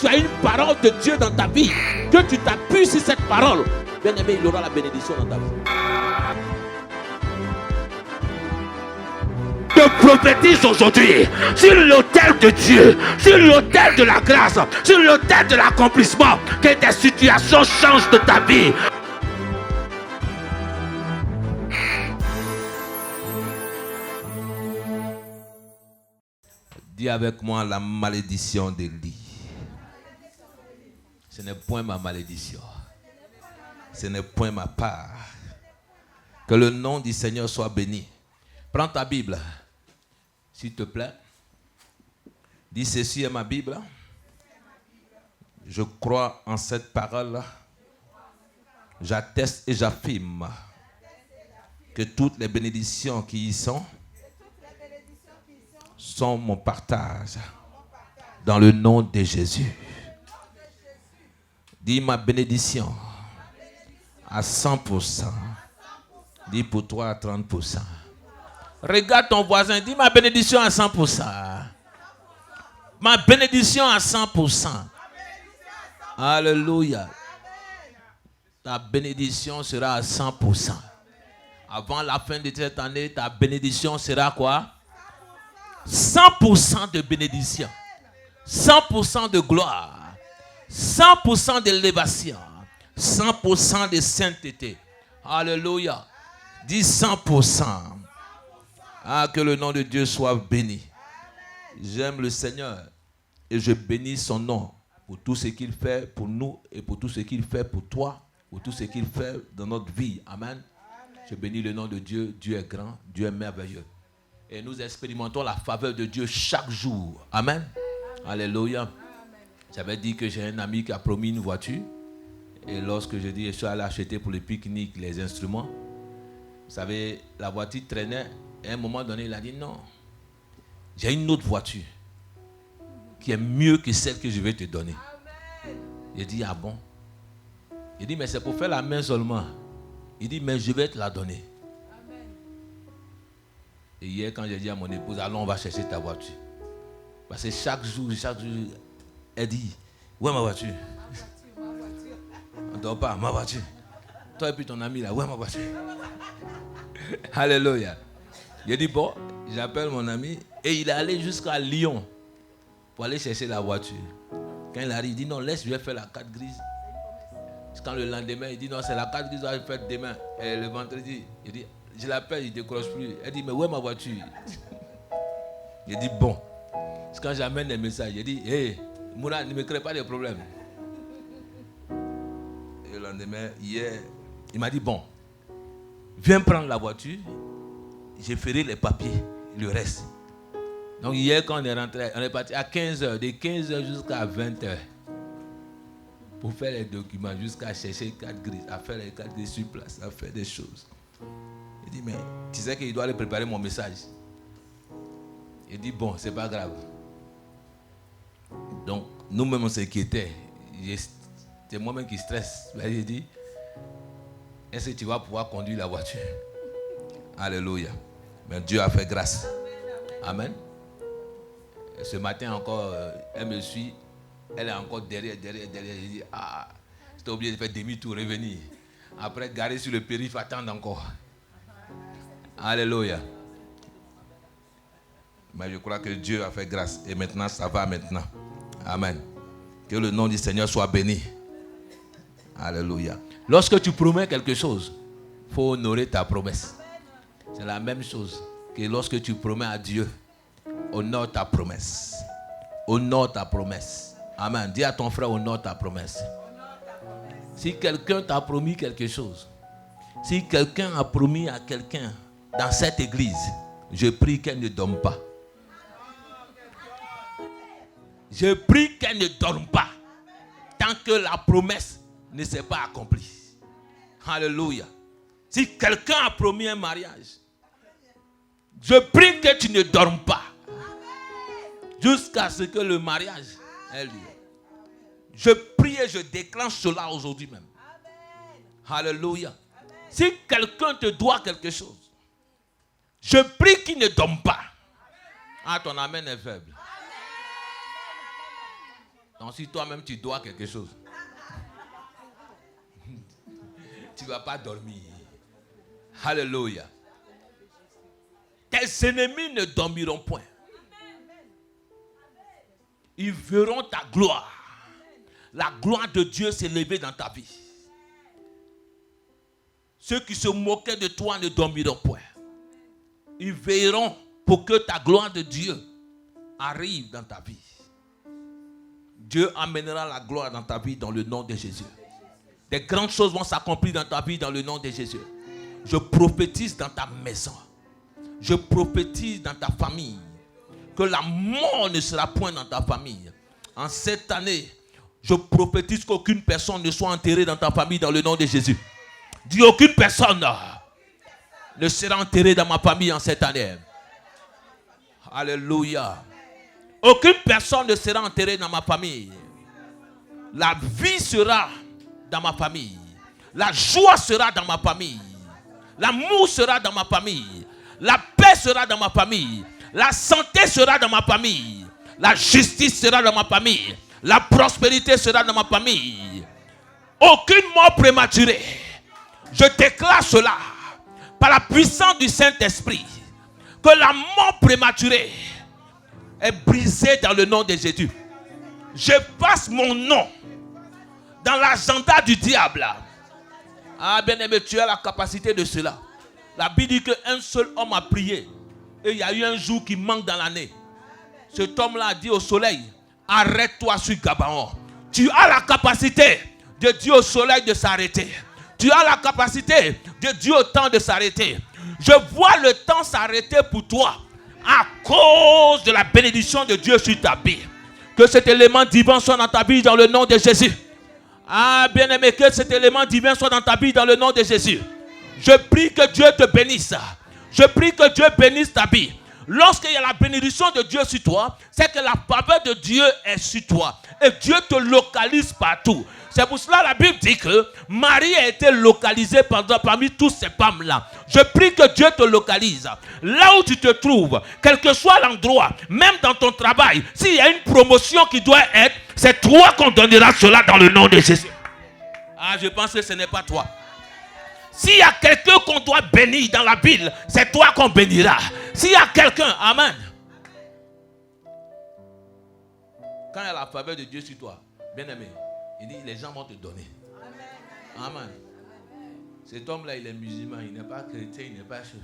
tu as une parole de Dieu dans ta vie, que tu t'appuies sur cette parole, bien aimé, il aura la bénédiction dans ta vie. Je prophétise aujourd'hui sur l'autel de Dieu, sur l'autel de la grâce, sur l'autel de l'accomplissement, que tes situations changent de ta vie. Dis avec moi la malédiction d'Élie. Ce n'est point ma malédiction. Ce n'est point ma part. Que le nom du Seigneur soit béni. Prends ta Bible, s'il te plaît. Dis ceci est ma Bible. Je crois en cette parole. J'atteste et j'affirme que toutes les bénédictions qui y sont mon partage dans le nom de Jésus. Dis ma bénédiction à 100%. Dis pour toi à 30%. Regarde ton voisin, dis ma bénédiction à 100%. Ma bénédiction à 100%. Alléluia. Ta bénédiction sera à 100%. Avant la fin de cette année, ta bénédiction sera quoi? 100% de bénédiction, 100% de gloire, 100% d'élévation, 100% de sainteté. Alléluia. Dis 100%. Ah, que le nom de Dieu soit béni. J'aime le Seigneur et je bénis son nom pour tout ce qu'il fait pour nous et pour tout ce qu'il fait pour toi, pour tout ce qu'il fait dans notre vie. Amen. Je bénis le nom de Dieu. Dieu est grand, Dieu est merveilleux. Et nous expérimentons la faveur de Dieu chaque jour. Amen. Alléluia. J'avais dit que j'ai un ami qui a promis une voiture. Et lorsque je dis, je suis allé acheter pour le pique-nique les instruments. Vous savez, la voiture traînait. Et à un moment donné, il a dit non. J'ai une autre voiture qui est mieux que celle que je vais te donner. Il dit, ah bon? Il dit, mais c'est pour faire la main seulement. Il dit, mais je vais te la donner. Et hier, quand j'ai dit à mon épouse, allons, on va chercher ta voiture. Parce que chaque jour, elle dit, où est ma voiture? On ne dort pas, ma voiture. Toi et puis ton ami là, où est ma voiture? Alléluia. J'ai dit, bon, j'appelle mon ami et il est allé jusqu'à Lyon pour aller chercher la voiture. Quand il arrive, il dit, non, laisse, je vais faire la carte grise. Quand le lendemain, il dit, non, c'est la carte grise, je vais faire demain. Et le vendredi, il dit, je l'appelle, il ne décroche plus. Elle dit, mais où est ma voiture? Il dit, bon. Quand j'amène des messages, il dit, hé, Mouna, ne me crée pas de problèmes. Et le lendemain, hier, il m'a dit, bon, viens prendre la voiture, j'ai ferai les papiers, le reste. Donc hier, quand on est rentré, on est parti à 15h, de 15h jusqu'à 20h, pour faire les documents, jusqu'à chercher les cartes grises, à faire les cartes grises sur place, à faire des choses. Il dit, mais tu sais qu'il doit aller préparer mon message. Il dit, bon, c'est pas grave. Donc, nous-mêmes, on s'inquiétait. C'est moi-même qui stresse. Il dit, est-ce que tu vas pouvoir conduire la voiture? Alléluia. Mais Dieu a fait grâce. Amen. Et ce matin encore, elle me suit. Elle est encore derrière. Je dis, ah, j'étais obligé de faire demi-tour, revenir. Après, garer sur le périph', attendre encore. Alléluia. Mais je crois que Dieu a fait grâce. Et maintenant, ça va maintenant. Amen. Que le nom du Seigneur soit béni. Alléluia. Lorsque tu promets quelque chose, il faut honorer ta promesse. C'est la même chose que lorsque tu promets à Dieu. Honore ta promesse. Honore ta promesse. Amen. Dis à ton frère, honore ta promesse. Si quelqu'un t'a promis quelque chose, si quelqu'un a promis à quelqu'un dans cette église, je prie qu'elle ne dorme pas. Je prie qu'elle ne dorme pas tant que la promesse ne s'est pas accomplie. Alléluia. Si quelqu'un a promis un mariage, je prie que tu ne dormes pas jusqu'à ce que le mariage ait lieu. Je prie et je déclenche cela aujourd'hui même. Alléluia. Si quelqu'un te doit quelque chose, je prie qu'il ne dorme pas. Ah, ton amen est faible. Donc si toi-même tu dois quelque chose, tu ne vas pas dormir. Alléluia. Tes ennemis ne dormiront point. Ils verront ta gloire. La gloire de Dieu s'élever dans ta vie. Ceux qui se moquaient de toi ne dormiront point. Ils veilleront pour que ta gloire de Dieu arrive dans ta vie. Dieu amènera la gloire dans ta vie dans le nom de Jésus. Des grandes choses vont s'accomplir dans ta vie dans le nom de Jésus. Je prophétise dans ta maison. Je prophétise dans ta famille. Que la mort ne sera point dans ta famille. En cette année, je prophétise qu'aucune personne ne soit enterrée dans ta famille dans le nom de Jésus. Dis aucune personne ne sera enterrée dans ma famille en cette année. Alléluia. Aucune personne ne sera enterrée dans ma famille. La vie sera dans ma famille. La joie sera dans ma famille. L'amour sera dans ma famille. La paix sera dans ma famille. La santé sera dans ma famille. La justice sera dans ma famille. La prospérité sera dans ma famille. Aucune mort prématurée. Je déclare cela par la puissance du Saint-Esprit. Que la mort prématurée est brisée dans le nom de Jésus. Je passe mon nom dans l'agenda du diable. Ah bien-aimé, tu as la capacité de cela. La Bible dit qu'un seul homme a prié. Et il y a eu un jour qui manque dans l'année. Cet homme-là a dit au soleil, arrête-toi sur Gabaon. Tu as la capacité de dire au soleil de s'arrêter. Tu as la capacité de dire au temps de s'arrêter. Je vois le temps s'arrêter pour toi à cause de la bénédiction de Dieu sur ta vie. Que cet élément divin soit dans ta vie dans le nom de Jésus. Ah bien-aimé, que cet élément divin soit dans ta vie dans le nom de Jésus. Je prie que Dieu te bénisse. Je prie que Dieu bénisse ta vie. Lorsqu'il y a la bénédiction de Dieu sur toi, c'est que la faveur de Dieu est sur toi. Et Dieu te localise partout. C'est pour cela que la Bible dit que Marie a été localisée parmi toutes ces femmes-là. Je prie que Dieu te localise. Là où tu te trouves, quel que soit l'endroit, même dans ton travail, s'il y a une promotion qui doit être, c'est toi qu'on donnera cela dans le nom de Jésus. Ah, je pense que ce n'est pas toi. S'il y a quelqu'un qu'on doit bénir dans la ville, c'est toi qu'on bénira. S'il y a quelqu'un, amen. Quand il y a la faveur de Dieu sur toi, bien aimé, il dit les gens vont te donner. Amen. Cet homme-là, il est musulman, il n'est pas chrétien, il n'est pas chose.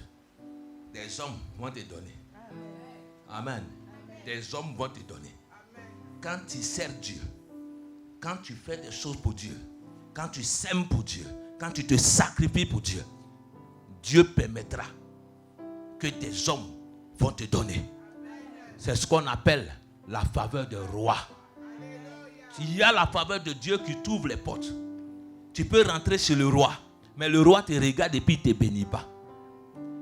Des hommes vont te donner. Amen. Des hommes vont te donner. Quand tu sers Dieu, quand tu fais des choses pour Dieu, quand tu sèmes pour Dieu, quand tu te sacrifies pour Dieu, Dieu permettra que des hommes vont te donner. C'est ce qu'on appelle la faveur de roi. Il y a la faveur de Dieu qui t'ouvre les portes. Tu peux rentrer chez le roi, mais le roi te regarde et puis il ne te bénit pas.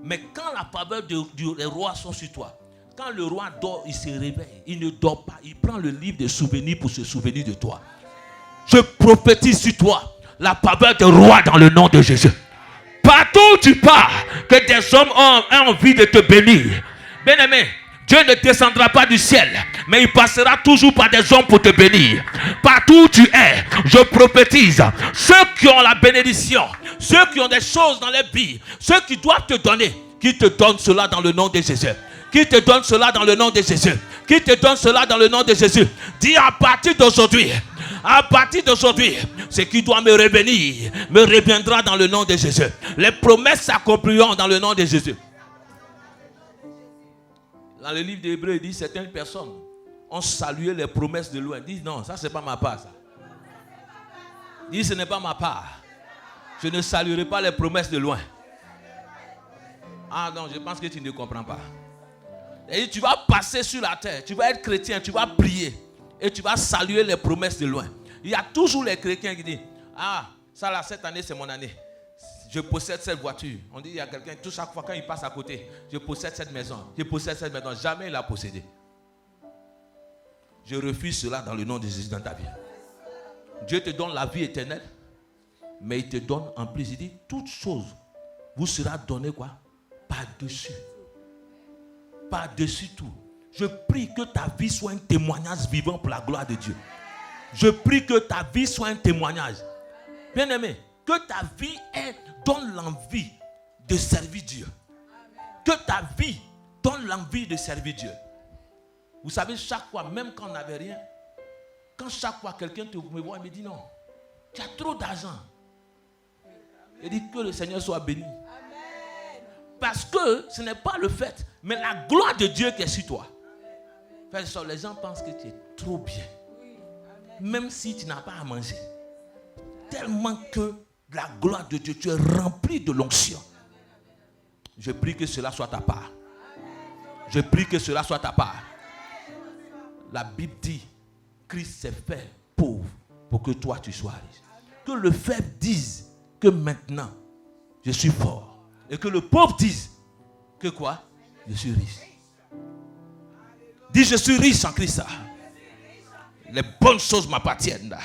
Mais quand la faveur des rois sont sur toi, quand le roi dort, il se réveille, il ne dort pas, il prend le livre des souvenirs pour se souvenir de toi. Je prophétise sur toi la faveur des rois dans le nom de Jésus. Partout où tu pars, que des hommes ont envie de te bénir. Bien-aimé, Dieu ne descendra pas du ciel, mais il passera toujours par des hommes pour te bénir. Partout où tu es, je prophétise, ceux qui ont la bénédiction, ceux qui ont des choses dans leur vie, ceux qui doivent te donner, qui te donnent cela dans le nom de Jésus. Qui te donne cela dans le nom de Jésus. Qui te donne cela dans le nom de Jésus. Dis à partir d'aujourd'hui, ce qui doit me revenir, me reviendra dans le nom de Jésus. Les promesses s'accompliront dans le nom de Jésus. Dans le livre d'Hébreux, il dit certaines personnes ont salué les promesses de loin. Dis non, ça c'est pas ma part ça. Dis ce n'est pas ma part. Je ne saluerai pas les promesses de loin. Ah non, je pense que tu ne comprends pas. Et tu vas passer sur la terre, tu vas être chrétien, tu vas prier et tu vas saluer les promesses de loin. Il y a toujours les chrétiens qui disent, ah, ça là, cette année c'est mon année. Je possède cette voiture. On dit, il y a quelqu'un, tout chaque fois quand il passe à côté, je possède cette maison, je possède cette maison. Jamais il l'a possédé. Je refuse cela dans le nom de Jésus dans ta vie. Dieu te donne la vie éternelle, mais il te donne en plus, il dit, toute chose vous sera donnée quoi? Par-dessus. Par-dessus tout. Je prie que ta vie soit un témoignage vivant pour la gloire de Dieu. Je prie que ta vie soit un témoignage. Bien-aimé, que ta vie donne l'envie de servir Dieu. Que ta vie donne l'envie de servir Dieu. Vous savez, chaque fois, même quand on n'avait rien, quand chaque fois quelqu'un me voit, il me dit non, tu as trop d'argent. Il dit que le Seigneur soit béni. Parce que ce n'est pas le fait, mais la gloire de Dieu qui est sur toi. Les gens pensent que tu es trop bien. Même si tu n'as pas à manger. Tellement que la gloire de Dieu, tu es rempli de l'onction. Je prie que cela soit ta part. Je prie que cela soit ta part. La Bible dit, Christ s'est fait pauvre pour que toi tu sois riche. Que le faible dise que maintenant je suis fort. Et que le pauvre dise que quoi? Je suis riche. Dis, je suis riche en Christ. Les bonnes choses m'appartiennent.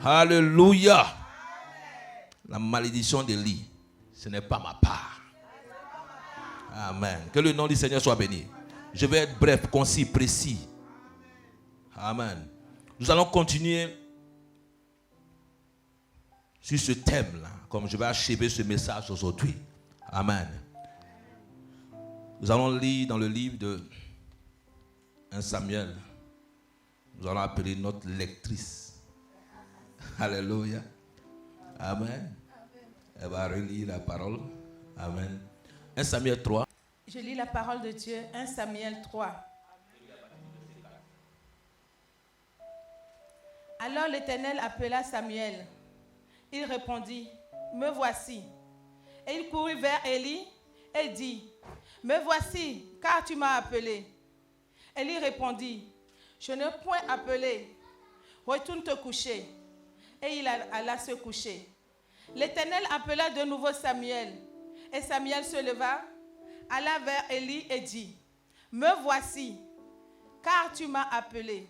Alléluia. La malédiction d'Élie, ce n'est pas ma part. Amen. Que le nom du Seigneur soit béni. Je vais être bref, concis, précis. Amen. Nous allons continuer sur ce thème-là, comme je vais achever ce message aujourd'hui. Amen. Nous allons lire dans le livre de 1 Samuel. Nous allons appeler notre lectrice. Alléluia. Amen. Elle va relire la parole. Amen. 1 Samuel 3. Je lis la parole de Dieu, 1 Samuel 3. Alors l'Éternel appela Samuel. Il répondit, « Me voici. » Et il courut vers Élie et dit, « Me voici, car tu m'as appelé. » Élie répondit, « Je n'ai point appelé. Retourne te coucher. » Et il alla se coucher. L'Éternel appela de nouveau Samuel. Et Samuel se leva, alla vers Élie et dit, « Me voici, car tu m'as appelé. »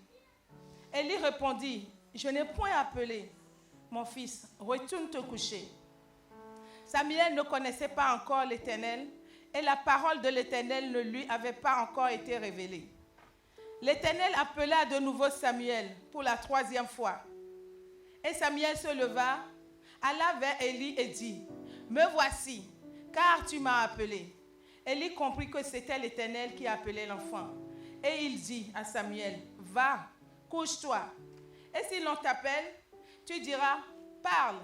Élie répondit, « Je n'ai point appelé. Mon fils, retourne te coucher. » Samuel ne connaissait pas encore l'Éternel et la parole de l'Éternel ne lui avait pas encore été révélée. L'Éternel appela de nouveau Samuel pour la 3e fois. Et Samuel se leva, alla vers Élie et dit, « Me voici, car tu m'as appelé. » Élie comprit que c'était l'Éternel qui appelait l'enfant. Et il dit à Samuel, « Va, couche-toi. Et si l'on t'appelle, tu diras, parle,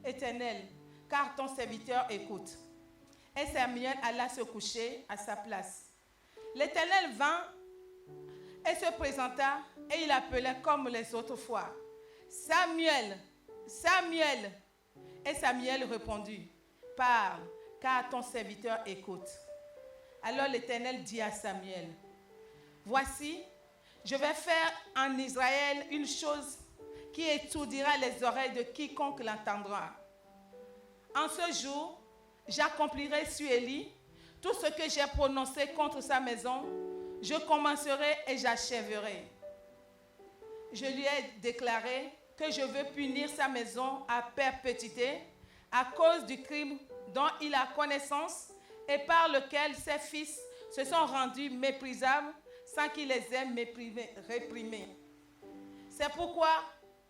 Éternel, car ton serviteur écoute. » Et Samuel alla se coucher à sa place. L'Éternel vint et se présenta, et il appelait comme les autres fois, « Samuel, Samuel. » Et Samuel répondit, « Parle, car ton serviteur écoute. » Alors l'Éternel dit à Samuel, « Voici, je vais faire en Israël une chose qui étourdira les oreilles de quiconque l'entendra. En ce jour, j'accomplirai sur Élie tout ce que j'ai prononcé contre sa maison. Je commencerai et j'achèverai. Je lui ai déclaré que je veux punir sa maison à perpétuité à cause du crime dont il a connaissance et par lequel ses fils se sont rendus méprisables sans qu'il les ait réprimés. C'est pourquoi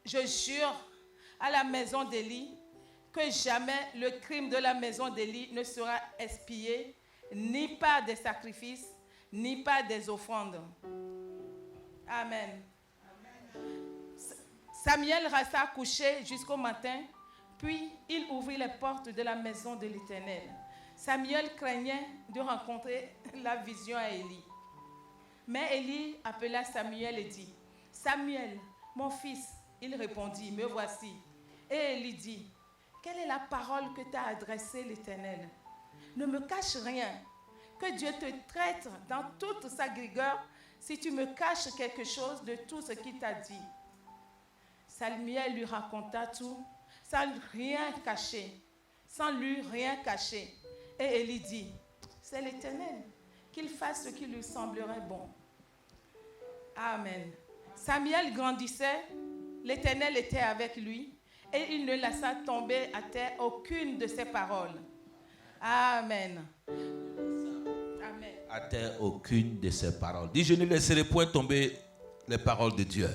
je jure à la maison d'Élie que jamais le crime de la maison d'Élie ne sera expié, ni par des sacrifices, ni par des offrandes. Amen. Samuel resta couché jusqu'au matin, puis il ouvrit les portes de la maison de l'Éternel. Samuel craignait de rencontrer la vision à Élie. Mais Élie appela Samuel et dit, « Samuel, mon fils. » Il répondit, « Me voici. » Et Élie dit, « Quelle est la parole que t'a adressée l'Éternel? Ne me cache rien. Que Dieu te traite dans toute sa rigueur si tu me caches quelque chose de tout ce qu'il t'a dit. » Samuel lui raconta tout, sans lui rien cacher. Et Élie dit, « C'est l'Éternel, qu'il fasse ce qui lui semblerait bon. » Amen. Samuel grandissait, l'Éternel était avec lui, et il ne laissa tomber à terre aucune de ses paroles. Amen. Amen. À terre aucune de ses paroles. Dis, je ne laisserai point tomber les paroles de Dieu.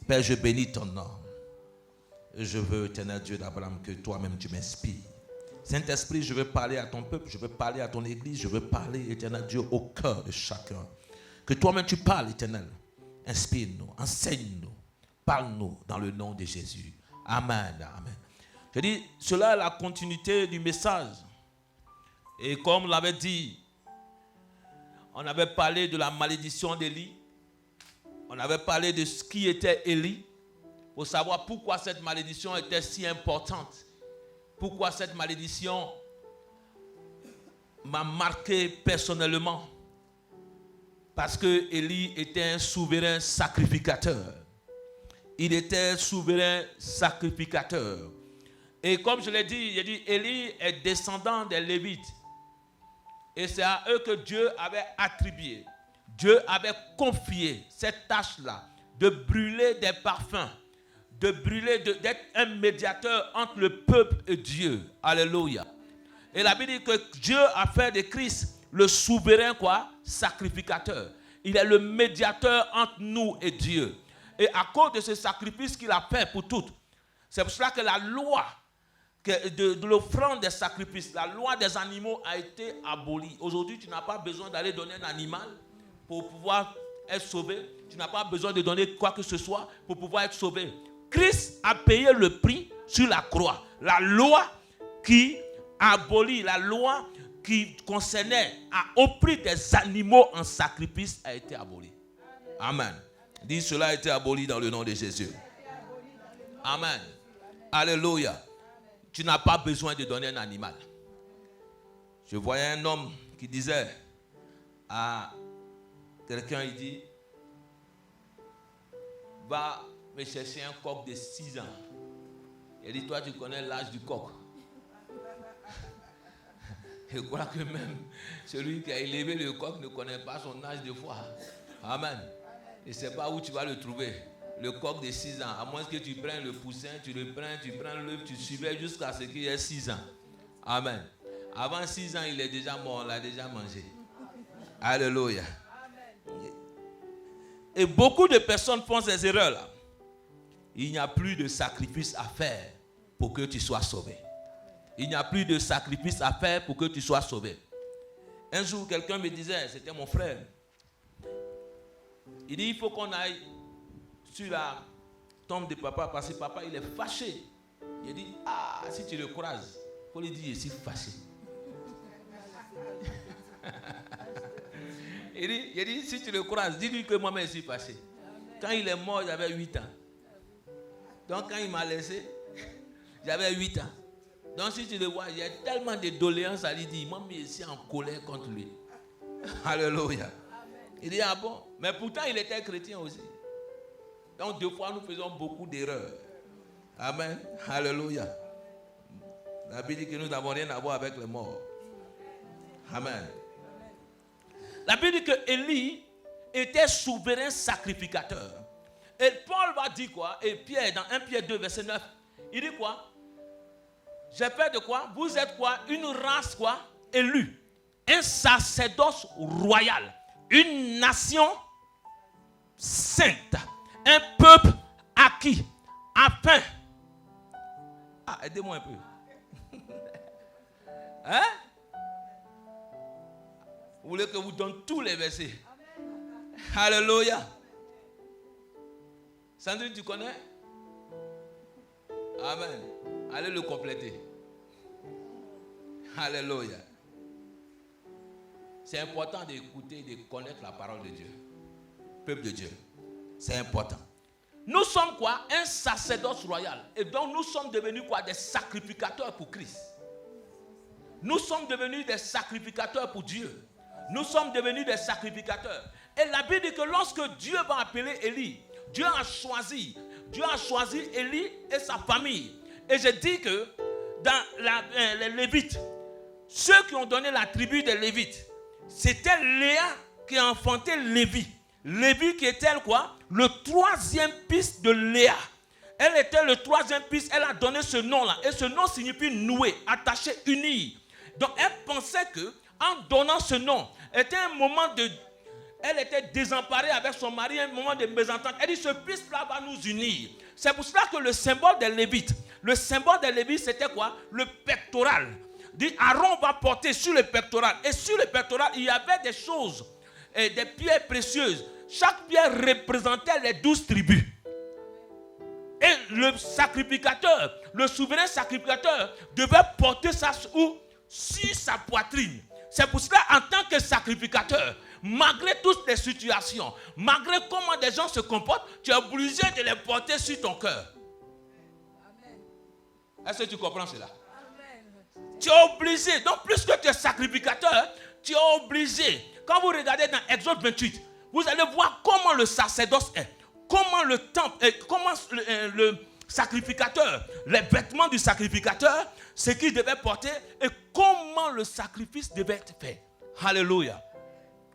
Père, je bénis ton nom. Je veux, éternel Dieu d'Abraham, que toi-même tu m'inspires. Saint-Esprit, je veux parler à ton peuple, je veux parler à ton église, je veux parler, éternel Dieu, au cœur de chacun. Que toi-même tu parles, éternel. Inspire-nous, enseigne-nous, parle-nous dans le nom de Jésus. Amen, amen. Je dis, cela est la continuité du message. Et comme on l'avait dit, on avait parlé de la malédiction d'Élie. On avait parlé de ce qui était Élie. Pour savoir pourquoi cette malédiction était si importante. Pourquoi cette malédiction m'a marqué personnellement. Parce que Élie était un souverain sacrificateur. Il était souverain sacrificateur. Et comme je l'ai dit, j'ai dit, Élie est descendant des Lévites. Et c'est à eux que Dieu avait attribué. Dieu avait confié cette tâche-là de brûler des parfums, de brûler, d'être un médiateur entre le peuple et Dieu. Alléluia. Et la Bible dit que Dieu a fait de Christ le souverain quoi? Sacrificateur. Il est le médiateur entre nous et Dieu. Et à cause de ce sacrifice qu'il a fait pour toutes, c'est pour cela que la loi de l'offrande des sacrifices, la loi des animaux a été abolie. Aujourd'hui, tu n'as pas besoin d'aller donner un animal pour pouvoir être sauvé. Tu n'as pas besoin de donner quoi que ce soit pour pouvoir être sauvé. Christ a payé le prix sur la croix. La loi qui abolit, la loi qui concernait à offrir des animaux en sacrifice a été abolie. Amen. Dis, cela a été aboli dans le nom de Jésus. Amen. Alléluia. Tu n'as pas besoin de donner un animal. Je voyais un homme qui disait à quelqu'un, il dit, va me chercher un coq de 6 ans. Il dit, toi tu connais l'âge du coq. Je crois que même celui qui a élevé le coq ne connaît pas son âge de foi. Amen. Et ne sait pas où tu vas le trouver. Le coq de 6 ans, à moins que tu prennes le poussin, tu prends l'œuf, tu suivais jusqu'à ce qu'il ait 6 ans. Amen. Avant 6 ans, il est déjà mort, on l'a déjà mangé. Alléluia. Et beaucoup de personnes font ces erreurs-là. Il n'y a plus de sacrifice à faire pour que tu sois sauvé. Il n'y a plus de sacrifice à faire pour que tu sois sauvé. Un jour, quelqu'un me disait, c'était mon frère, il dit, il faut qu'on aille sur la tombe de papa parce que papa, il est fâché. Il dit, ah, si tu le croises, il faut lui dire, je suis fâché. il dit, si tu le croises, dis-lui que moi-même, je suis fâché. Quand il est mort, j'avais 8 ans. Donc, quand il m'a laissé, j'avais 8 ans. Donc, si tu le vois, il y a tellement de doléances à lui dire, moi, je suis en colère contre lui. Alléluia. Il dit, ah bon? Mais pourtant, il était chrétien aussi. Donc, des fois, nous faisons beaucoup d'erreurs. Amen. Alléluia. La Bible dit que nous n'avons rien à voir avec les morts. Amen. La Bible dit que Élie était souverain sacrificateur. Et Paul va dire quoi? Et Pierre, dans 1 Pierre 2, verset 9, il dit quoi? J'ai fait de quoi? Vous êtes quoi? Une race quoi? Élue. Un sacerdoce royal. Une nation sainte. Un peuple acquis. Afin. Ah, aidez-moi un peu. Hein? Vous voulez que je vous donne tous les versets? Alléluia. Sandrine, tu connais? Amen. Allez le compléter. Alléluia. C'est important d'écouter, de connaître la parole de Dieu. Peuple de Dieu. C'est important. Nous sommes quoi? Un sacerdoce royal. Et donc nous sommes devenus quoi? Des sacrificateurs pour Christ. Nous sommes devenus des sacrificateurs pour Dieu. Nous sommes devenus des sacrificateurs. Et la Bible dit que lorsque Dieu va appeler Élie, Dieu a choisi Élie et sa famille. Et je dis que dans les Lévites, ceux qui ont donné la tribu des Lévites, c'était Léa qui a enfanté Lévi. Lévi qui était quoi? Le 3e fils de Léa. Elle était le 3e fils, elle a donné ce nom-là. Et ce nom signifie nouer, attacher, unir. Donc elle pensait que en donnant ce nom, était un moment Elle était désemparée avec son mari à un moment de mésentente. Elle dit, ce fils-là va nous unir. C'est pour cela que le symbole des Lévites, c'était quoi? Le pectoral. Dit, Aaron va porter sur le pectoral. Et sur le pectoral, il y avait des choses, des pierres précieuses. Chaque pierre représentait les 12 tribus. Et le sacrificateur, le souverain sacrificateur, devait porter ça sur sa poitrine. C'est pour cela, en tant que sacrificateur, malgré toutes les situations, malgré comment des gens se comportent, tu es obligé de les porter sur ton cœur. Est-ce que tu comprends cela? Amen. Tu es obligé. Donc, plus que tu es sacrificateur, tu es obligé. Quand vous regardez dans Exode 28, vous allez voir comment le sacerdoce est. Comment le temple, comment le sacrificateur, les vêtements du sacrificateur, ce qu'il devait porter et comment le sacrifice devait être fait. Alléluia.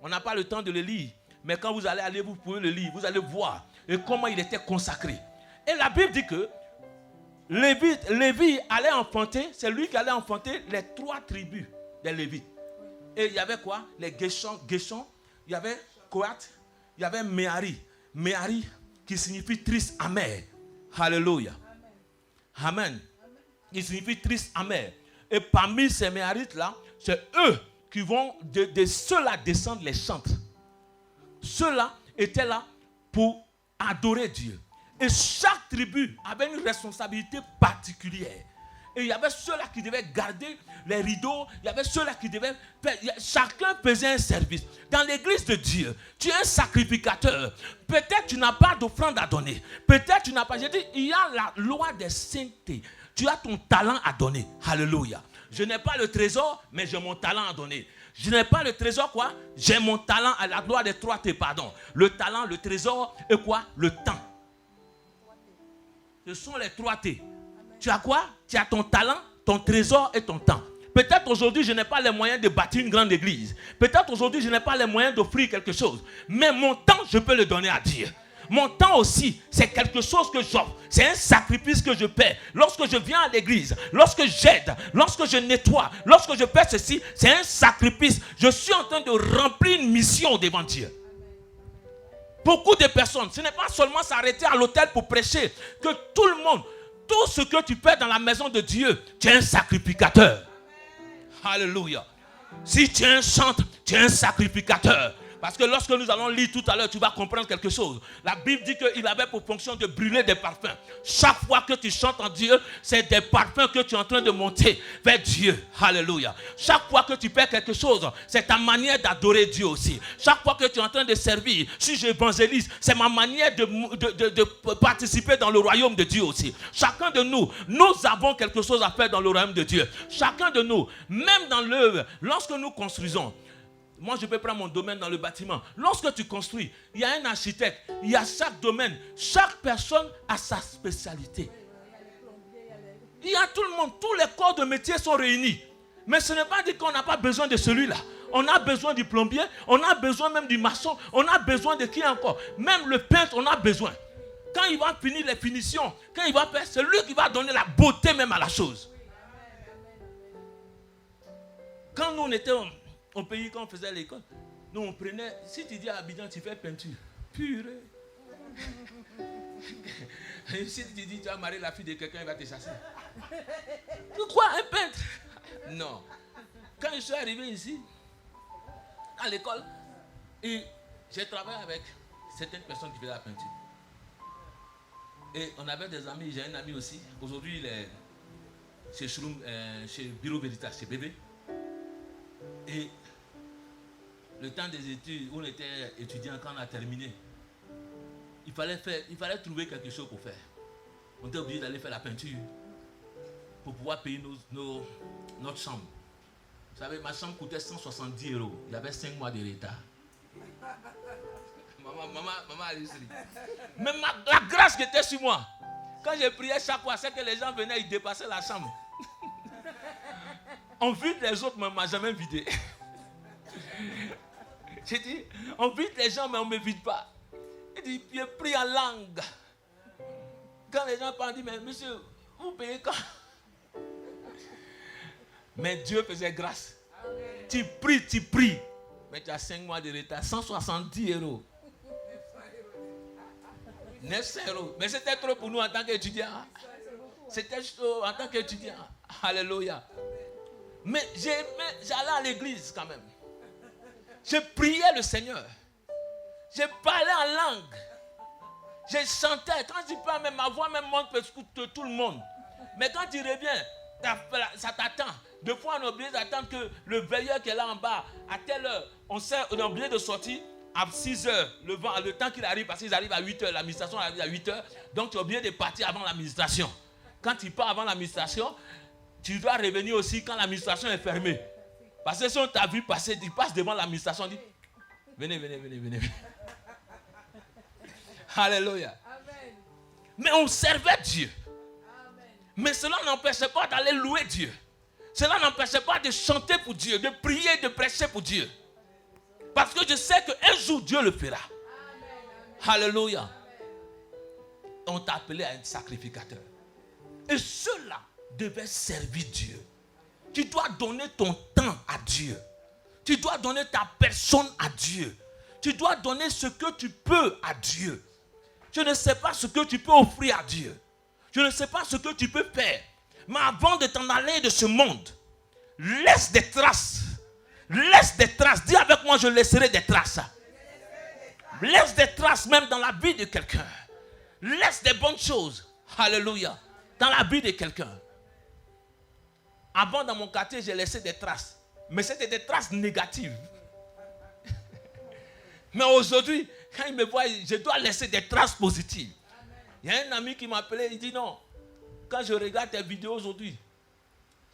On n'a pas le temps de le lire, mais quand vous allez aller, vous pouvez le lire, vous allez voir et comment il était consacré. Et la Bible dit que Lévi allait enfanter, c'est lui qui allait enfanter les 3 tribus des Lévites. Et il y avait quoi? Les Géshon, il y avait Kohath, il y avait Merari. Merari qui signifie triste, amer. Alléluia. Amen. Qui signifie triste, amer. Et parmi ces Merarites-là, c'est eux qui vont de ceux-là descendre les chantres. Ceux-là étaient là pour adorer Dieu. Et chaque tribu avait une responsabilité particulière. Et il y avait ceux-là qui devaient garder les rideaux. Il y avait ceux-là qui devaient faire. Chacun faisait un service. Dans l'église de Dieu, tu es un sacrificateur. Peut-être tu n'as pas d'offrande à donner. Peut-être tu n'as pas. Je dis, il y a la loi des saintetés. Tu as ton talent à donner. Alléluia. Je n'ai pas le trésor, mais j'ai mon talent à donner. Je n'ai pas le trésor, quoi? J'ai mon talent à la gloire des 3 T, pardon. Le talent, le trésor et quoi? Le temps. Ce sont les 3 T. Tu as quoi? Tu as ton talent, ton trésor et ton temps. Peut-être aujourd'hui, je n'ai pas les moyens de bâtir une grande église. Peut-être aujourd'hui, je n'ai pas les moyens d'offrir quelque chose. Mais mon temps, je peux le donner à Dieu. Mon temps aussi, c'est quelque chose que j'offre. C'est un sacrifice que je paie. Lorsque je viens à l'église, lorsque j'aide, lorsque je nettoie, lorsque je fais ceci, c'est un sacrifice. Je suis en train de remplir une mission devant Dieu. Beaucoup de personnes, ce n'est pas seulement s'arrêter à l'autel pour prêcher, que tout le monde, tout ce que tu fais dans la maison de Dieu, tu es un sacrificateur. Alléluia. Si tu es un chantre, tu es un sacrificateur. Parce que lorsque nous allons lire tout à l'heure, tu vas comprendre quelque chose. La Bible dit qu'il avait pour fonction de brûler des parfums. Chaque fois que tu chantes en Dieu, c'est des parfums que tu es en train de monter vers Dieu. Alléluia. Chaque fois que tu fais quelque chose, c'est ta manière d'adorer Dieu aussi. Chaque fois que tu es en train de servir, si j'évangélise, c'est ma manière de participer dans le royaume de Dieu aussi. Chacun de nous, nous avons quelque chose à faire dans le royaume de Dieu. Chacun de nous, même dans l'œuvre, lorsque nous construisons, moi, je peux prendre mon domaine dans le bâtiment. Lorsque tu construis, il y a un architecte, il y a chaque domaine. Chaque personne a sa spécialité. Il y a tout le monde, tous les corps de métier sont réunis. Mais ce n'est pas dit qu'on n'a pas besoin de celui-là. On a besoin du plombier, on a besoin même du maçon, on a besoin de qui encore? Même le peintre, on a besoin. Quand il va finir les finitions, quand il va faire, c'est lui qui va donner la beauté même à la chose. Quand nous on était au pays, quand on faisait l'école, nous on prenait, si tu dis à Abidjan, tu fais peinture, purée. Si tu dis, tu vas marier la fille de quelqu'un, il va te chasser. Pourquoi un peintre? Non. Quand je suis arrivé ici, à l'école, et j'ai travaillé avec certaines personnes qui faisaient la peinture. Et on avait des amis, j'ai un ami aussi, aujourd'hui il est chez Bureau Veritas, chez Bébé. Et le temps des études, où on était étudiant quand on a terminé, il fallait trouver quelque chose pour faire. On était obligé d'aller faire la peinture pour pouvoir payer notre chambre. Vous savez, ma chambre coûtait 170 €. Il y avait 5 mois de retard. Maman a réussi. Mais la grâce qui était sur moi, quand j'ai prié chaque fois, c'est que les gens venaient, ils dépassaient la chambre. On vide les autres, mais on ne m'a jamais vidé. J'ai dit, on vide les gens, mais on ne me vide pas. Il dit, puis il prie en langue. Quand les gens parlent, ils disent, mais monsieur, vous payez quand? Mais Dieu faisait grâce. Tu pries. Mais tu as 5 mois de retard. 170 €. 900 €. Mais c'était trop pour nous en tant qu'étudiants. C'était juste en tant qu'étudiant. Alléluia. Mais j'allais à l'église quand même. Je priais le Seigneur. Je parlais en langue. Je chantais. Quand je parle, même ma voix même monte pour écouter tout le monde. Mais quand tu reviens, ça t'attend. Deux fois, on a oublié d'attendre que le veilleur qui est là en bas, à telle heure, on a oublié de sortir à 6 heures, le temps qu'il arrive, parce qu'ils arrivent à 8 heures, l'administration arrive à 8 heures. Donc, tu as oublié de partir avant l'administration. Quand tu pars avant l'administration, tu dois revenir aussi quand l'administration est fermée. Parce que si on t'a vu passer, tu passes devant l'administration, on dit, venez. Alléluia. Amen. Mais on servait Dieu. Amen. Mais cela n'empêchait pas d'aller louer Dieu. Cela n'empêchait pas de chanter pour Dieu, de prier, de prêcher pour Dieu. Parce que je sais qu'un jour Dieu le fera. Amen. Alléluia. Amen. On t'a appelé à un sacrificateur. Et cela devait servir Dieu. Tu dois donner ton temps à Dieu. Tu dois donner ta personne à Dieu. Tu dois donner ce que tu peux à Dieu. Je ne sais pas ce que tu peux offrir à Dieu. Je ne sais pas ce que tu peux faire. Mais avant de t'en aller de ce monde, laisse des traces. Laisse des traces. Dis avec moi, je laisserai des traces. Laisse des traces même dans la vie de quelqu'un. Laisse des bonnes choses. Alléluia. Dans la vie de quelqu'un. Avant, dans mon quartier, j'ai laissé des traces. Mais c'était des traces négatives. Mais aujourd'hui, quand il me voit, je dois laisser des traces positives. Il y a un ami qui m'a appelé, il dit non. Quand je regarde tes vidéos aujourd'hui,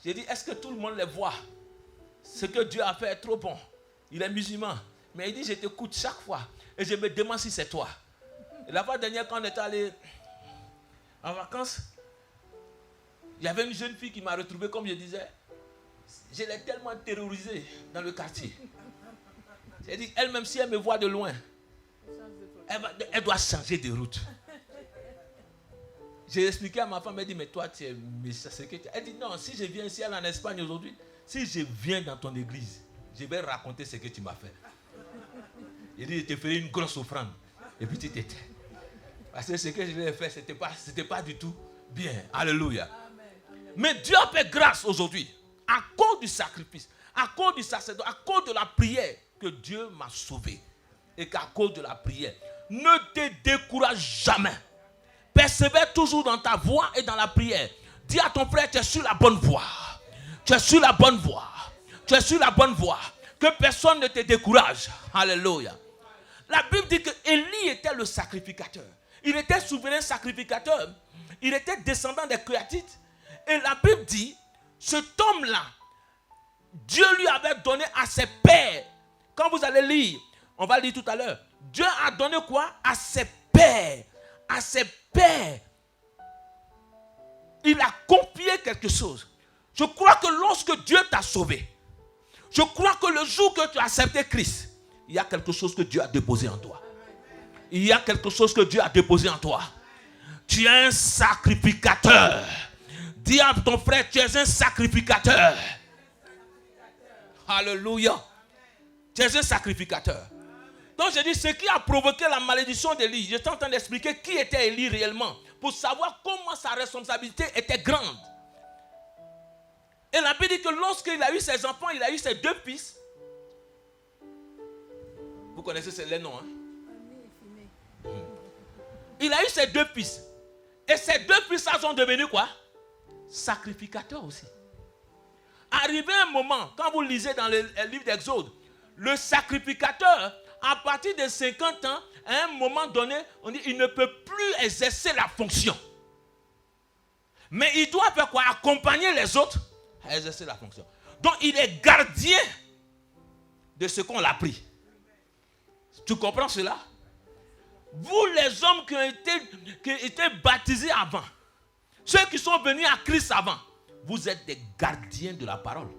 j'ai dit, est-ce que tout le monde les voit? Ce que Dieu a fait est trop bon. Il est musulman. Mais il dit, je t'écoute chaque fois. Et je me demande si c'est toi. Et la fois dernière, quand on est allé en vacances, il y avait une jeune fille qui m'a retrouvé, comme je disais. Je l'ai tellement terrorisée dans le quartier. J'ai dit, elle-même, si elle me voit de loin, elle doit changer de route. J'ai expliqué à ma femme, elle dit, mais toi, tu es méchant. Elle dit, non, si je viens ici, elle est en Espagne aujourd'hui, si je viens dans ton église, je vais raconter ce que tu m'as fait. J'ai dit, je te ferai une grosse offrande. Et puis tu t'étais. Parce que ce que je lui ai fait, ce n'était pas du tout bien. Alléluia. Amen. Mais Dieu a fait grâce aujourd'hui, à cause du sacrifice, à cause du sacerdoce, à cause de la prière, que Dieu m'a sauvé. Et qu'à cause de la prière, ne te décourage jamais. Persévère toujours dans ta voie et dans la prière. Dis à ton frère, tu es sur la bonne voie. Tu es sur la bonne voie. Tu es sur la bonne voie. Que personne ne te décourage. Alléluia. La Bible dit que Élie était le sacrificateur. Il était souverain sacrificateur. Il était descendant des Créatites. Et la Bible dit, cet homme-là, Dieu lui avait donné à ses pères. Quand vous allez lire, on va lire tout à l'heure. Dieu a donné quoi? À ses pères. À ses pères. Il a confié quelque chose. Je crois que lorsque Dieu t'a sauvé, je crois que le jour que tu as accepté Christ, il y a quelque chose que Dieu a déposé en toi. Il y a quelque chose que Dieu a déposé en toi. Tu es un sacrificateur. Dis à ton frère, tu es un sacrificateur. Alléluia. Tu es un sacrificateur. Donc je dis, ce qui a provoqué la malédiction d'Élie, je suis en train d'expliquer qui était Élie réellement, pour savoir comment sa responsabilité était grande. Et la Bible dit que lorsqu'il a eu ses enfants, il a eu ses 2 fils. Vous connaissez les noms, hein? Il a eu ses 2 fils. Et ces 2 fils sont devenus quoi? Sacrificateurs aussi. Arrivé un moment, quand vous lisez dans le livre d'Exode, le sacrificateur, à partir de 50 ans, à un moment donné, on dit il ne peut plus exercer la fonction. Mais il doit faire quoi? Accompagner les autres à exercer la fonction. Donc il est gardien de ce qu'on l'a pris. Tu comprends cela? Vous les hommes qui ont été baptisés avant, ceux qui sont venus à Christ avant, vous êtes des gardiens de la parole.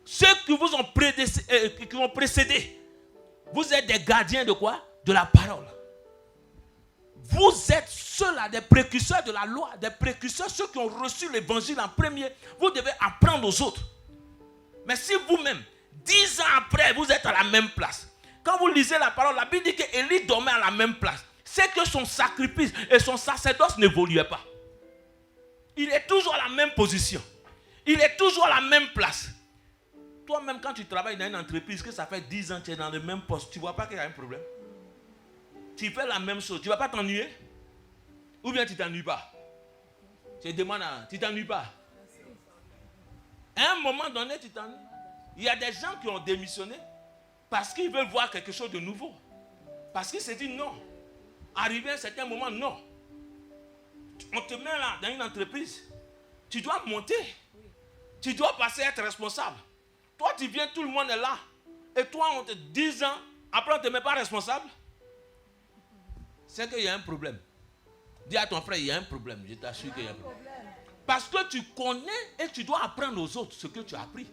Ceux qui vous ont précédé, vous êtes des gardiens de quoi? De la parole. Vous êtes ceux-là, des précurseurs de la loi, des précurseurs, ceux qui ont reçu l'évangile en premier. Vous devez apprendre aux autres. Mais si vous-même, 10 ans après, vous êtes à la même place. Quand vous lisez la parole, la Bible dit qu'Élie dormait à la même place. C'est que son sacrifice et son sacerdoce n'évoluaient pas. Il est toujours à la même position. Il est toujours à la même place. Toi-même, quand tu travailles dans une entreprise, que ça fait 10 ans que tu es dans le même poste, tu ne vois pas qu'il y a un problème. Tu fais la même chose. Tu ne vas pas t'ennuyer? Ou bien tu ne t'ennuies pas? Je demande tu ne t'ennuies pas? À un moment donné, tu t'ennuies. Il y a des gens qui ont démissionné parce qu'ils veulent voir quelque chose de nouveau. Parce qu'ils se disent non. Arrivé à un certain moment, non. On te met là dans une entreprise. Tu dois monter. Tu dois passer à être responsable. Toi, tu viens, tout le monde est là. Et toi, on te 10 ans, après on ne te met pas responsable. C'est qu'il y a un problème. Dis à ton frère, il y a un problème. Je t'assure qu'il y a un problème. Parce que tu connais et tu dois apprendre aux autres ce que tu as appris.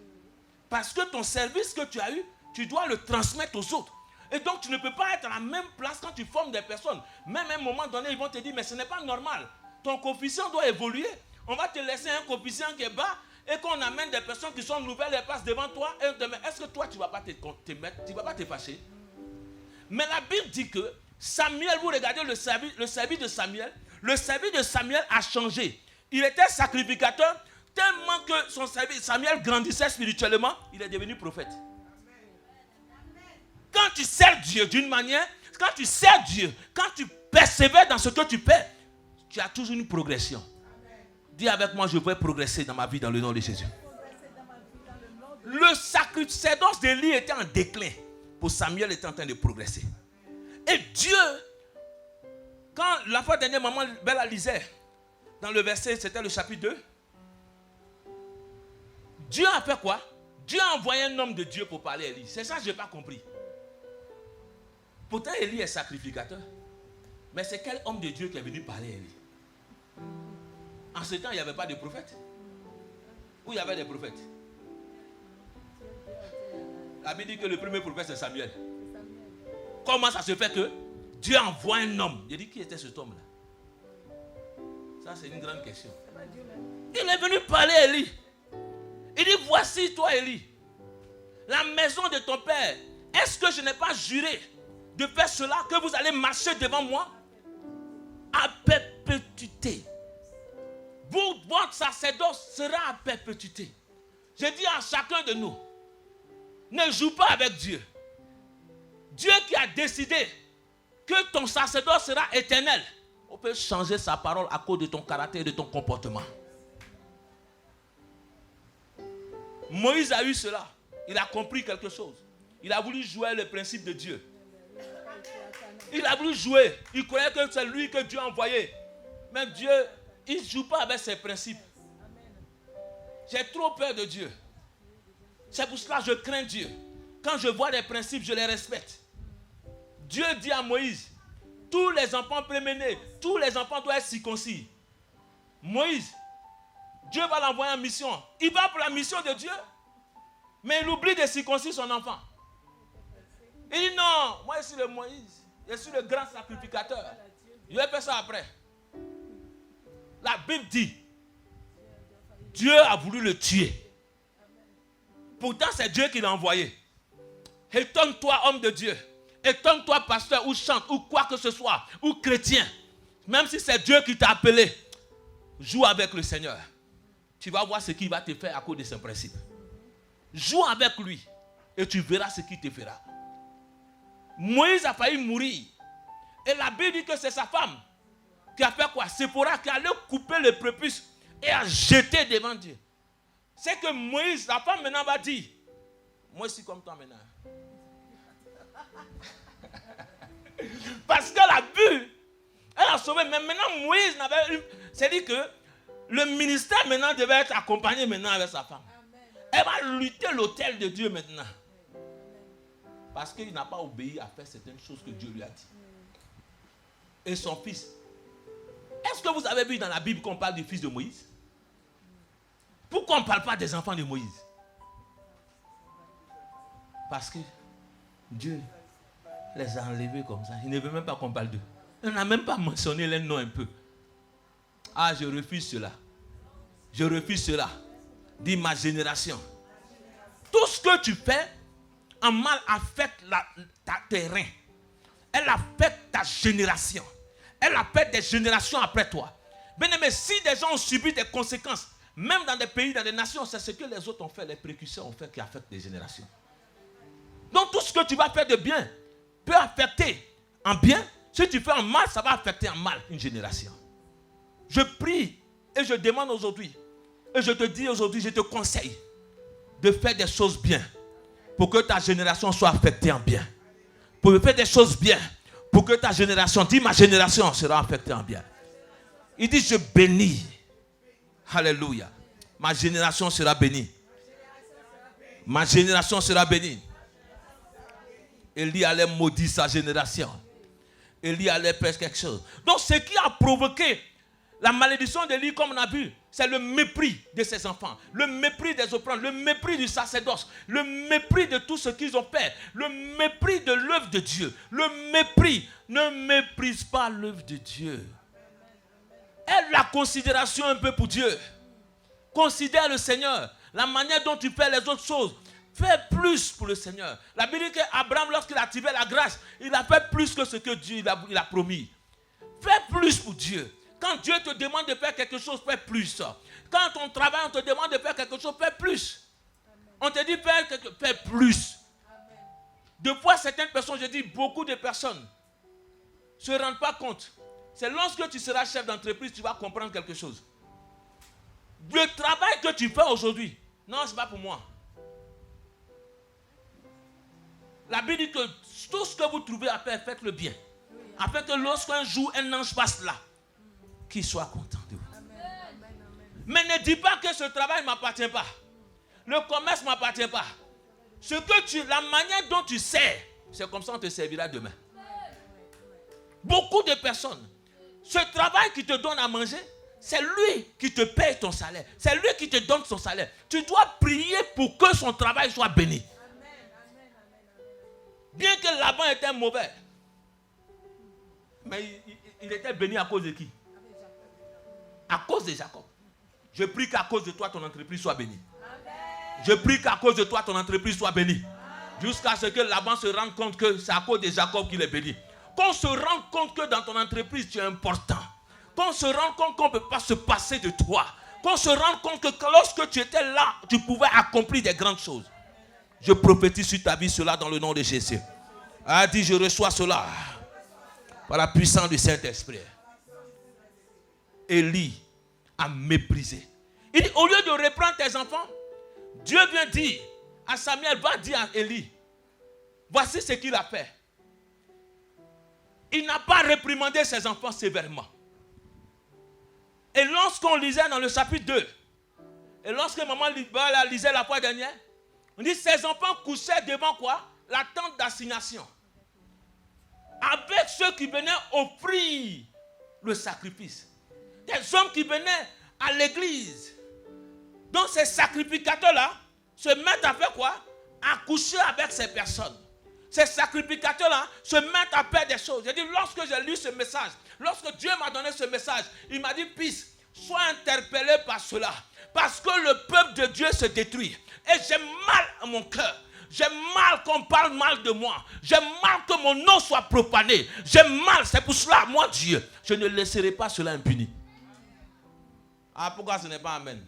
Parce que ton service que tu as eu, tu dois le transmettre aux autres. Et donc, tu ne peux pas être à la même place quand tu formes des personnes. Même à un moment donné, ils vont te dire, mais ce n'est pas normal. Ton coefficient doit évoluer. On va te laisser un coefficient qui est bas et qu'on amène des personnes qui sont nouvelles et passent devant toi. Et on te met, est-ce que toi, tu ne vas pas te mettre, tu ne vas pas te fâcher? Mais la Bible dit que Samuel, vous regardez le service de Samuel. Le service de Samuel a changé. Il était sacrificateur tellement que son service, Samuel grandissait spirituellement, il est devenu prophète. Quand tu sers Dieu d'une manière, quand tu sers Dieu, quand tu persévères dans ce que tu fais, tu as toujours une progression. Dis avec moi, je vais progresser dans ma vie dans le nom de Jésus. Le sacerdoce d'Élie était en déclin. Pour Samuel, était en train de progresser. Et Dieu, quand la fois dernière, maman Bella lisait, dans le verset, c'était le chapitre 2, Dieu a fait quoi? Dieu a envoyé un homme de Dieu pour parler à Élie. C'est ça que je n'ai pas compris. Pourtant, Élie est sacrificateur. Mais c'est quel homme de Dieu qui est venu parler à Élie? En ce temps, il n'y avait pas de prophète. Où il y avait des prophètes? La Bible dit que le premier prophète, c'est Samuel. Comment ça se fait que Dieu envoie un homme? Je dis, qui était cet homme-là? Ça, c'est une grande question. Il est venu parler à Élie. Il dit, voici toi, Élie, la maison de ton père. Est-ce que je n'ai pas juré de faire cela, que vous allez marcher devant moi à perpétuité? Votre sacerdoce sera à perpétuité. Je dis à chacun de nous, ne joue pas avec Dieu. Dieu qui a décidé que ton sacerdoce sera éternel, on peut changer sa parole à cause de ton caractère et de ton comportement. Moïse a eu cela. Il a compris quelque chose. Il a voulu jouer le principe de Dieu. Il a voulu jouer. Il croyait que c'est lui que Dieu a envoyé. Mais Dieu, il ne joue pas avec ses principes. J'ai trop peur de Dieu. C'est pour cela que je crains Dieu. Quand je vois les principes, je les respecte. Dieu dit à Moïse, tous les enfants prémenés, tous les enfants doivent être circoncis. Moïse, Dieu va l'envoyer en mission. Il va pour la mission de Dieu, mais il oublie de circoncire son enfant. Il dit non, moi je suis le Moïse, je suis le grand sacrificateur. Je vais faire ça après. La Bible dit, Dieu a voulu le tuer. Pourtant c'est Dieu qui l'a envoyé. Étonne-toi, homme de Dieu. Étonne-toi, pasteur, ou chante, ou quoi que ce soit, ou chrétien. Même si c'est Dieu qui t'a appelé, joue avec le Seigneur. Tu vas voir ce qu'il va te faire à cause de ses principes. Joue avec lui et tu verras ce qu'il te fera. Moïse a failli mourir. Et la Bible dit que c'est sa femme qui a fait quoi? Séphora qui allait couper le prépuce et a jeté devant Dieu. C'est que Moïse, la femme maintenant va dire, moi aussi comme toi maintenant. Parce qu'elle a vu, elle a sauvé. Mais maintenant Moïse n'avait eu. C'est-à-dire que le ministère maintenant devait être accompagné maintenant avec sa femme. Amen. Elle va lutter l'autel de Dieu maintenant. Parce qu'il n'a pas obéi à faire certaines choses que Dieu lui a dit. Et son fils. Est-ce que vous avez vu dans la Bible qu'on parle du fils de Moïse? Pourquoi on ne parle pas des enfants de Moïse? Parce que Dieu les a enlevés comme ça. Il ne veut même pas qu'on parle d'eux. Il n'a même pas mentionné les noms un peu. Ah, je refuse cela. Je refuse cela. Dis ma génération. Tout ce que tu fais, en mal affecte tes reins. Elle affecte ta génération. Elle affecte des générations après toi. Bien-aimé, si des gens ont subi des conséquences, même dans des pays, dans des nations, c'est ce que les autres ont fait, les précurseurs ont fait qui affectent les générations. Donc tout ce que tu vas faire de bien peut affecter en bien. Si tu fais en mal, ça va affecter en mal une génération. Je prie et je demande aujourd'hui, et je te dis aujourd'hui, je te conseille de faire des choses bien pour que ta génération soit affectée en bien. Pour faire des choses bien pour que ta génération, dis ma génération sera affectée en bien. Il dit je bénis. Alléluia. Ma génération sera bénie. Ma génération sera bénie. Élie allait maudire sa génération. Élie allait faire quelque chose. Donc ce qui a provoqué la malédiction d'Élie, comme on a vu, c'est le mépris de ses enfants, le mépris des offrandes, le mépris du sacerdoce, le mépris de tout ce qu'ils ont fait, le mépris de l'œuvre de Dieu. Le mépris. Ne méprise pas l'œuvre de Dieu. Aie la considération un peu pour Dieu. Considère le Seigneur. La manière dont tu fais les autres choses. Fais plus pour le Seigneur. La Bible dit qu'Abraham, lorsqu'il a activé la grâce, il a fait plus que ce que Dieu il a promis. Fais plus pour Dieu. Quand Dieu te demande de faire quelque chose, fais plus. Quand on travaille, on te demande de faire quelque chose, fais plus. On te dit fais plus. De fois, certaines personnes, je dis beaucoup de personnes, ne se rendent pas compte. C'est lorsque tu seras chef d'entreprise, tu vas comprendre quelque chose. Le travail que tu fais aujourd'hui, non, ce n'est pas pour moi. La Bible dit que tout ce que vous trouvez à faire, faites-le bien. Afin que lorsqu'un jour un ange passe là, qu'il soit content de vous. Mais ne dis pas que ce travail ne m'appartient pas. Le commerce ne m'appartient pas. La manière dont tu sers, c'est comme ça qu'on te servira demain. Beaucoup de personnes, ce travail qui te donne à manger, c'est lui qui te paye ton salaire. C'est lui qui te donne son salaire. Tu dois prier pour que son travail soit béni. Bien que Laban était mauvais, mais il était béni à cause de qui? À cause de Jacob. Je prie qu'à cause de toi, ton entreprise soit bénie. Je prie qu'à cause de toi, ton entreprise soit bénie. Jusqu'à ce que Laban se rende compte que c'est à cause de Jacob qu'il est béni. Qu'on se rende compte que dans ton entreprise, tu es important. Qu'on se rende compte qu'on ne peut pas se passer de toi. Qu'on se rende compte que lorsque tu étais là, tu pouvais accomplir des grandes choses. Je prophétise sur ta vie cela dans le nom de Jésus. A dit, je reçois cela par la puissance du Saint-Esprit. Élie a méprisé. Il dit, au lieu de reprendre tes enfants, Dieu vient dire à Samuel, va dire à Élie, voici ce qu'il a fait. Il n'a pas réprimandé ses enfants sévèrement. Et lorsqu'on lisait dans le chapitre 2, et lorsque maman lisait la fois dernière, on dit ses enfants couchaient devant quoi? La tente d'assignation. Avec ceux qui venaient offrir le sacrifice. Des hommes qui venaient à l'église. Donc ces sacrificateurs-là se mettent à faire quoi? À coucher avec ces personnes. Ces sacrificateurs-là se mettent à faire des choses. J'ai dit, lorsque j'ai lu ce message, lorsque Dieu m'a donné ce message, il m'a dit, fils, sois interpellé par cela. Parce que le peuple de Dieu se détruit. Et j'ai mal à mon cœur. J'ai mal qu'on parle mal de moi. J'ai mal que mon nom soit profané. J'ai mal, c'est pour cela, moi Dieu, je ne laisserai pas cela impuni. Ah, pourquoi ce n'est pas amen?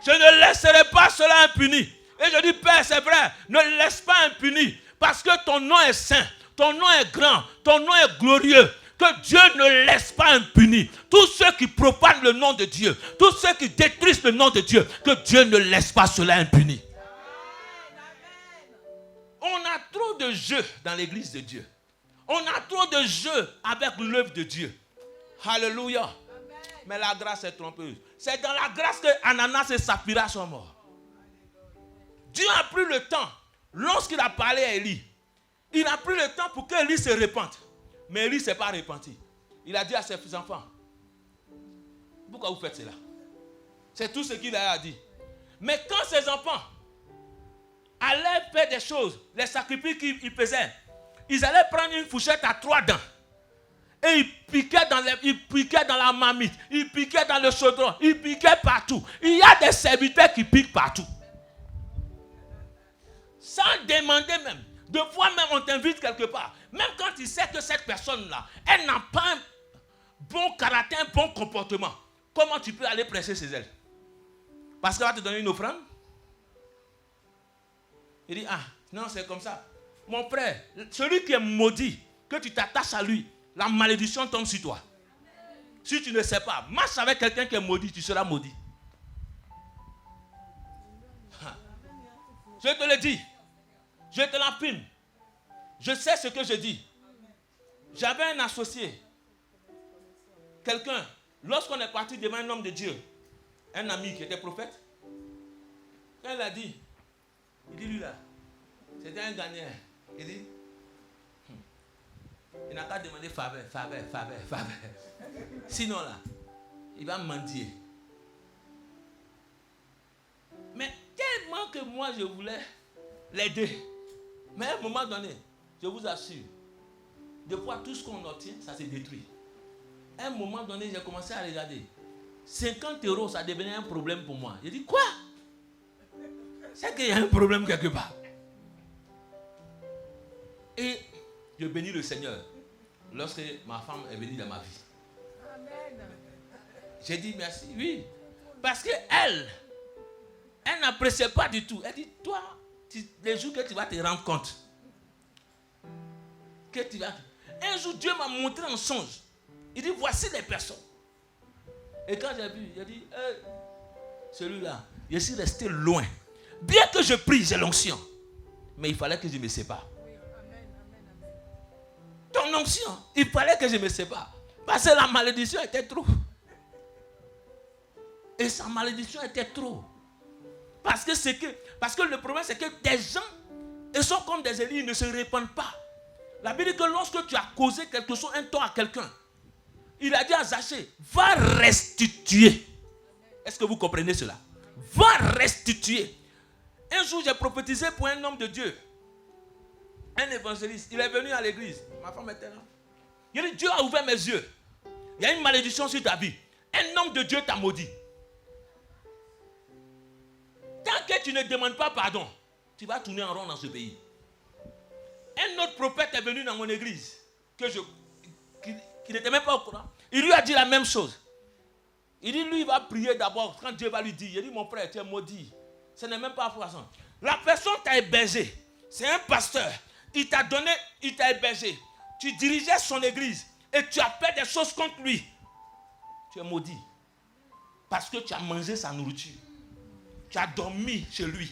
Je ne laisserai pas cela impuni. Et je dis, Père, c'est vrai, ne laisse pas impuni. Parce que ton nom est saint, ton nom est grand, ton nom est glorieux. Que Dieu ne laisse pas impuni. Tous ceux qui profanent le nom de Dieu, tous ceux qui détruisent le nom de Dieu, que Dieu ne laisse pas cela impuni. On a trop de jeux dans l'église de Dieu. On a trop de jeux avec l'œuvre de Dieu. Alléluia. Mais la grâce est trompeuse. C'est dans la grâce que Ananas et Saphira sont morts. Dieu a pris le temps, lorsqu'il a parlé à Élie, il a pris le temps pour qu'Élie se repente. Mais Élie ne s'est pas repenti. Il a dit à ses enfants, pourquoi vous faites cela? C'est tout ce qu'il a dit. Mais quand ses enfants allaient faire des choses, les sacrifices qu'ils faisaient, ils allaient prendre une fourchette à 3 dents. Et ils piquaient dans la marmite, ils piquaient dans le chaudron, ils piquaient partout. Il y a des serviteurs qui piquent partout. Sans demander même. De fois même, on t'invite quelque part. Même quand tu sais que cette personne-là, elle n'a pas un bon caractère, un bon comportement. Comment tu peux aller presser chez elle? Parce qu'elle va te donner une offrande? Il dit, ah, non, c'est comme ça. Mon frère, celui qui est maudit, que tu t'attaches à lui, la malédiction tombe sur toi. Si tu ne sais pas, marche avec quelqu'un qui est maudit, tu seras maudit. Je te le dis. Je te l'affirme. Je sais ce que je dis. J'avais un associé. Quelqu'un, lorsqu'on est parti devant un homme de Dieu, un ami qui était prophète, quand il a dit, il dit lui là, c'était un gagnant. Il dit, il n'a qu'à demander faveur. Sinon là, il va mendier. Mais tellement que moi je voulais l'aider. Mais à un moment donné, je vous assure, de fois tout ce qu'on obtient, ça se détruit. À un moment donné, j'ai commencé à regarder. 50 €, ça devenait un problème pour moi. J'ai dit, quoi? C'est qu'il y a un problème quelque part. Et je bénis le Seigneur lorsque ma femme est venue dans ma vie. J'ai dit merci, oui. Parce qu'elle n'appréciait pas du tout. Elle dit, toi, les jours que tu vas te rendre compte, que tu vas... Un jour, Dieu m'a montré un songe. Il dit, voici les personnes. Et quand j'ai vu, j'ai dit, celui-là, je suis resté loin. Bien que je prie, j'ai l'onction. Mais il fallait que je me sépare. Ton onction, il fallait que je me sépare. Parce que la malédiction était trop. Et sa malédiction était trop. Parce que le problème, c'est que des gens, ils sont comme des Élis, ils ne se répandent pas. La Bible dit que lorsque tu as causé quelque chose, un tort à quelqu'un, il a dit à Zachée, va restituer. Est-ce que vous comprenez cela? Va restituer. Un jour, j'ai prophétisé pour un homme de Dieu. Un évangéliste. Il est venu à l'église. Ma femme était là. Il a dit, Dieu a ouvert mes yeux. Il y a une malédiction sur ta vie. Un homme de Dieu t'a maudit. Tant que tu ne demandes pas pardon, tu vas tourner en rond dans ce pays. Un autre prophète est venu dans mon église, qui n'était même pas au courant. Il lui a dit la même chose. Il dit, lui, il va prier d'abord. Quand Dieu va lui dire, il dit, mon frère, tu es maudit. Ce n'est même pas poisson. La personne t'a hébergé. C'est un pasteur. Il t'a donné, il t'a hébergé. Tu dirigeais son église et tu as fait des choses contre lui. Tu es maudit. Parce que tu as mangé sa nourriture. Tu as dormi chez lui.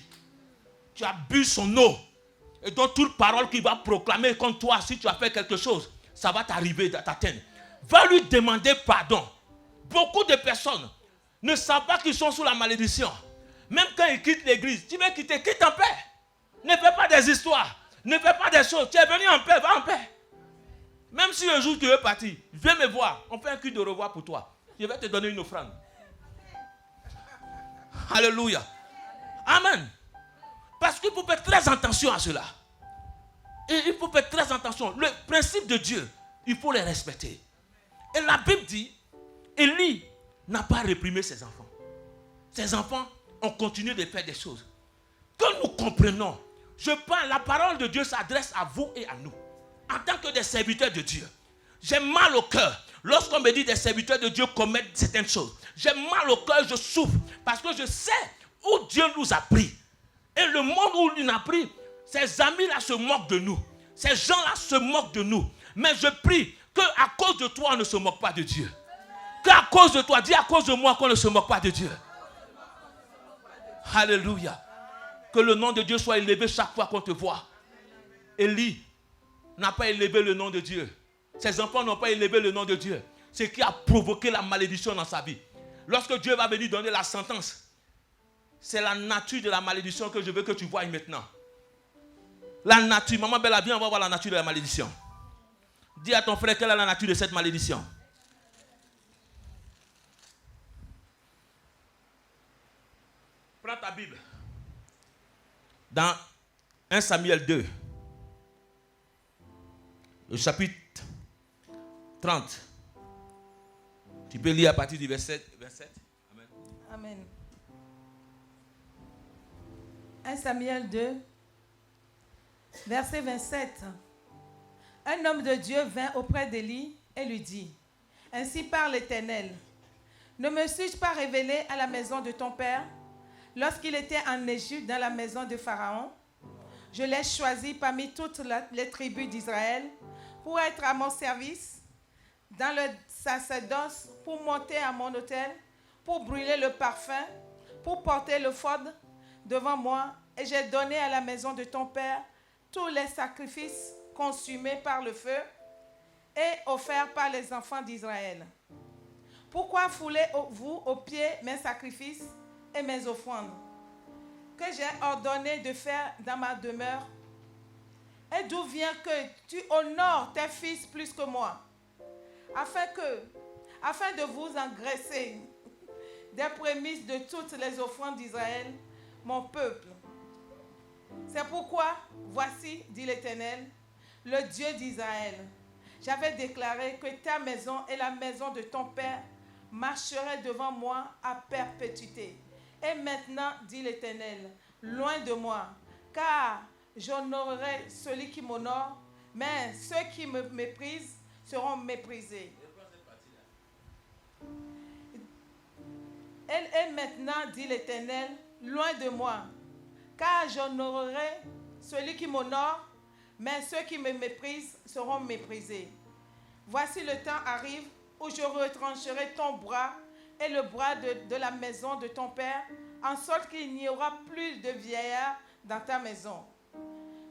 Tu as bu son eau. Et donc toute parole qu'il va proclamer contre toi, si tu as fait quelque chose, ça va t'arriver, t'atteindre. Va lui demander pardon. Beaucoup de personnes ne savent pas qu'ils sont sous la malédiction. Même quand ils quittent l'église, tu veux quitter, quitte en paix. Ne fais pas des histoires. Ne fais pas des choses. Tu es venu en paix, va en paix. Même si un jour tu veux partir, viens me voir. On fait un cri de revoir pour toi. Je vais te donner une offrande. Alléluia. Amen. Parce qu'il faut faire très attention à cela. Et il faut faire très attention. Le principe de Dieu, il faut les respecter. Et la Bible dit, Élie n'a pas réprimé ses enfants. Ses enfants ont continué de faire des choses. Que nous comprenons. Je parle, la parole de Dieu s'adresse à vous et à nous. En tant que des serviteurs de Dieu. J'ai mal au cœur. Lorsqu'on me dit des serviteurs de Dieu commettent certaines choses. J'ai mal au cœur, je souffre. Parce que je sais où Dieu nous a pris. Et le monde où il nous a pris, ces amis-là se moquent de nous. Ces gens-là se moquent de nous. Mais je prie qu'à cause de toi, on ne se moque pas de Dieu. Qu'à cause de toi, dis à cause de moi qu'on ne se moque pas de Dieu. Alléluia. Que le nom de Dieu soit élevé chaque fois qu'on te voit. Élie n'a pas élevé le nom de Dieu. Ses enfants n'ont pas élevé le nom de Dieu. Ce qui a provoqué la malédiction dans sa vie. Lorsque Dieu va venir donner la sentence, c'est la nature de la malédiction que je veux que tu vois maintenant. La nature. Maman Bella, viens, on va voir la nature de la malédiction. Dis à ton frère quelle est la nature de cette malédiction. Prends ta Bible. Dans 1 Samuel 2, le chapitre 30. Tu peux lire à partir du verset 27. Amen. Amen. 1 Samuel 2, Verset 27. Un homme de Dieu vint auprès d'Élie et lui dit, « Ainsi parle l'Éternel, ne me suis-je pas révélé à la maison de ton père lorsqu'il était en Égypte dans la maison de Pharaon? Je l'ai choisi parmi toutes les tribus d'Israël pour être à mon service dans le sacerdoce, pour monter à mon autel, pour brûler le parfum, pour porter le faude devant moi, et j'ai donné à la maison de ton père tous les sacrifices consumés par le feu et offerts par les enfants d'Israël. Pourquoi foulez-vous aux pieds mes sacrifices et mes offrandes que j'ai ordonné de faire dans ma demeure? Et d'où vient que tu honores tes fils plus que moi, afin de vous engraisser des prémices de toutes les offrandes d'Israël, mon peuple? C'est pourquoi, voici, dit l'Éternel, le Dieu d'Israël, j'avais déclaré que ta maison et la maison de ton père marcheraient devant moi à perpétuité. Et maintenant, dit l'Éternel, loin de moi, car j'honorerai celui qui m'honore, mais ceux qui me méprisent seront méprisés. Et maintenant, dit l'Éternel, loin de moi, car j'honorerai celui qui m'honore, mais ceux qui me méprisent seront méprisés. Voici le temps arrive où je retrancherai ton bras et le bras de la maison de ton père, en sorte qu'il n'y aura plus de vieillards dans ta maison.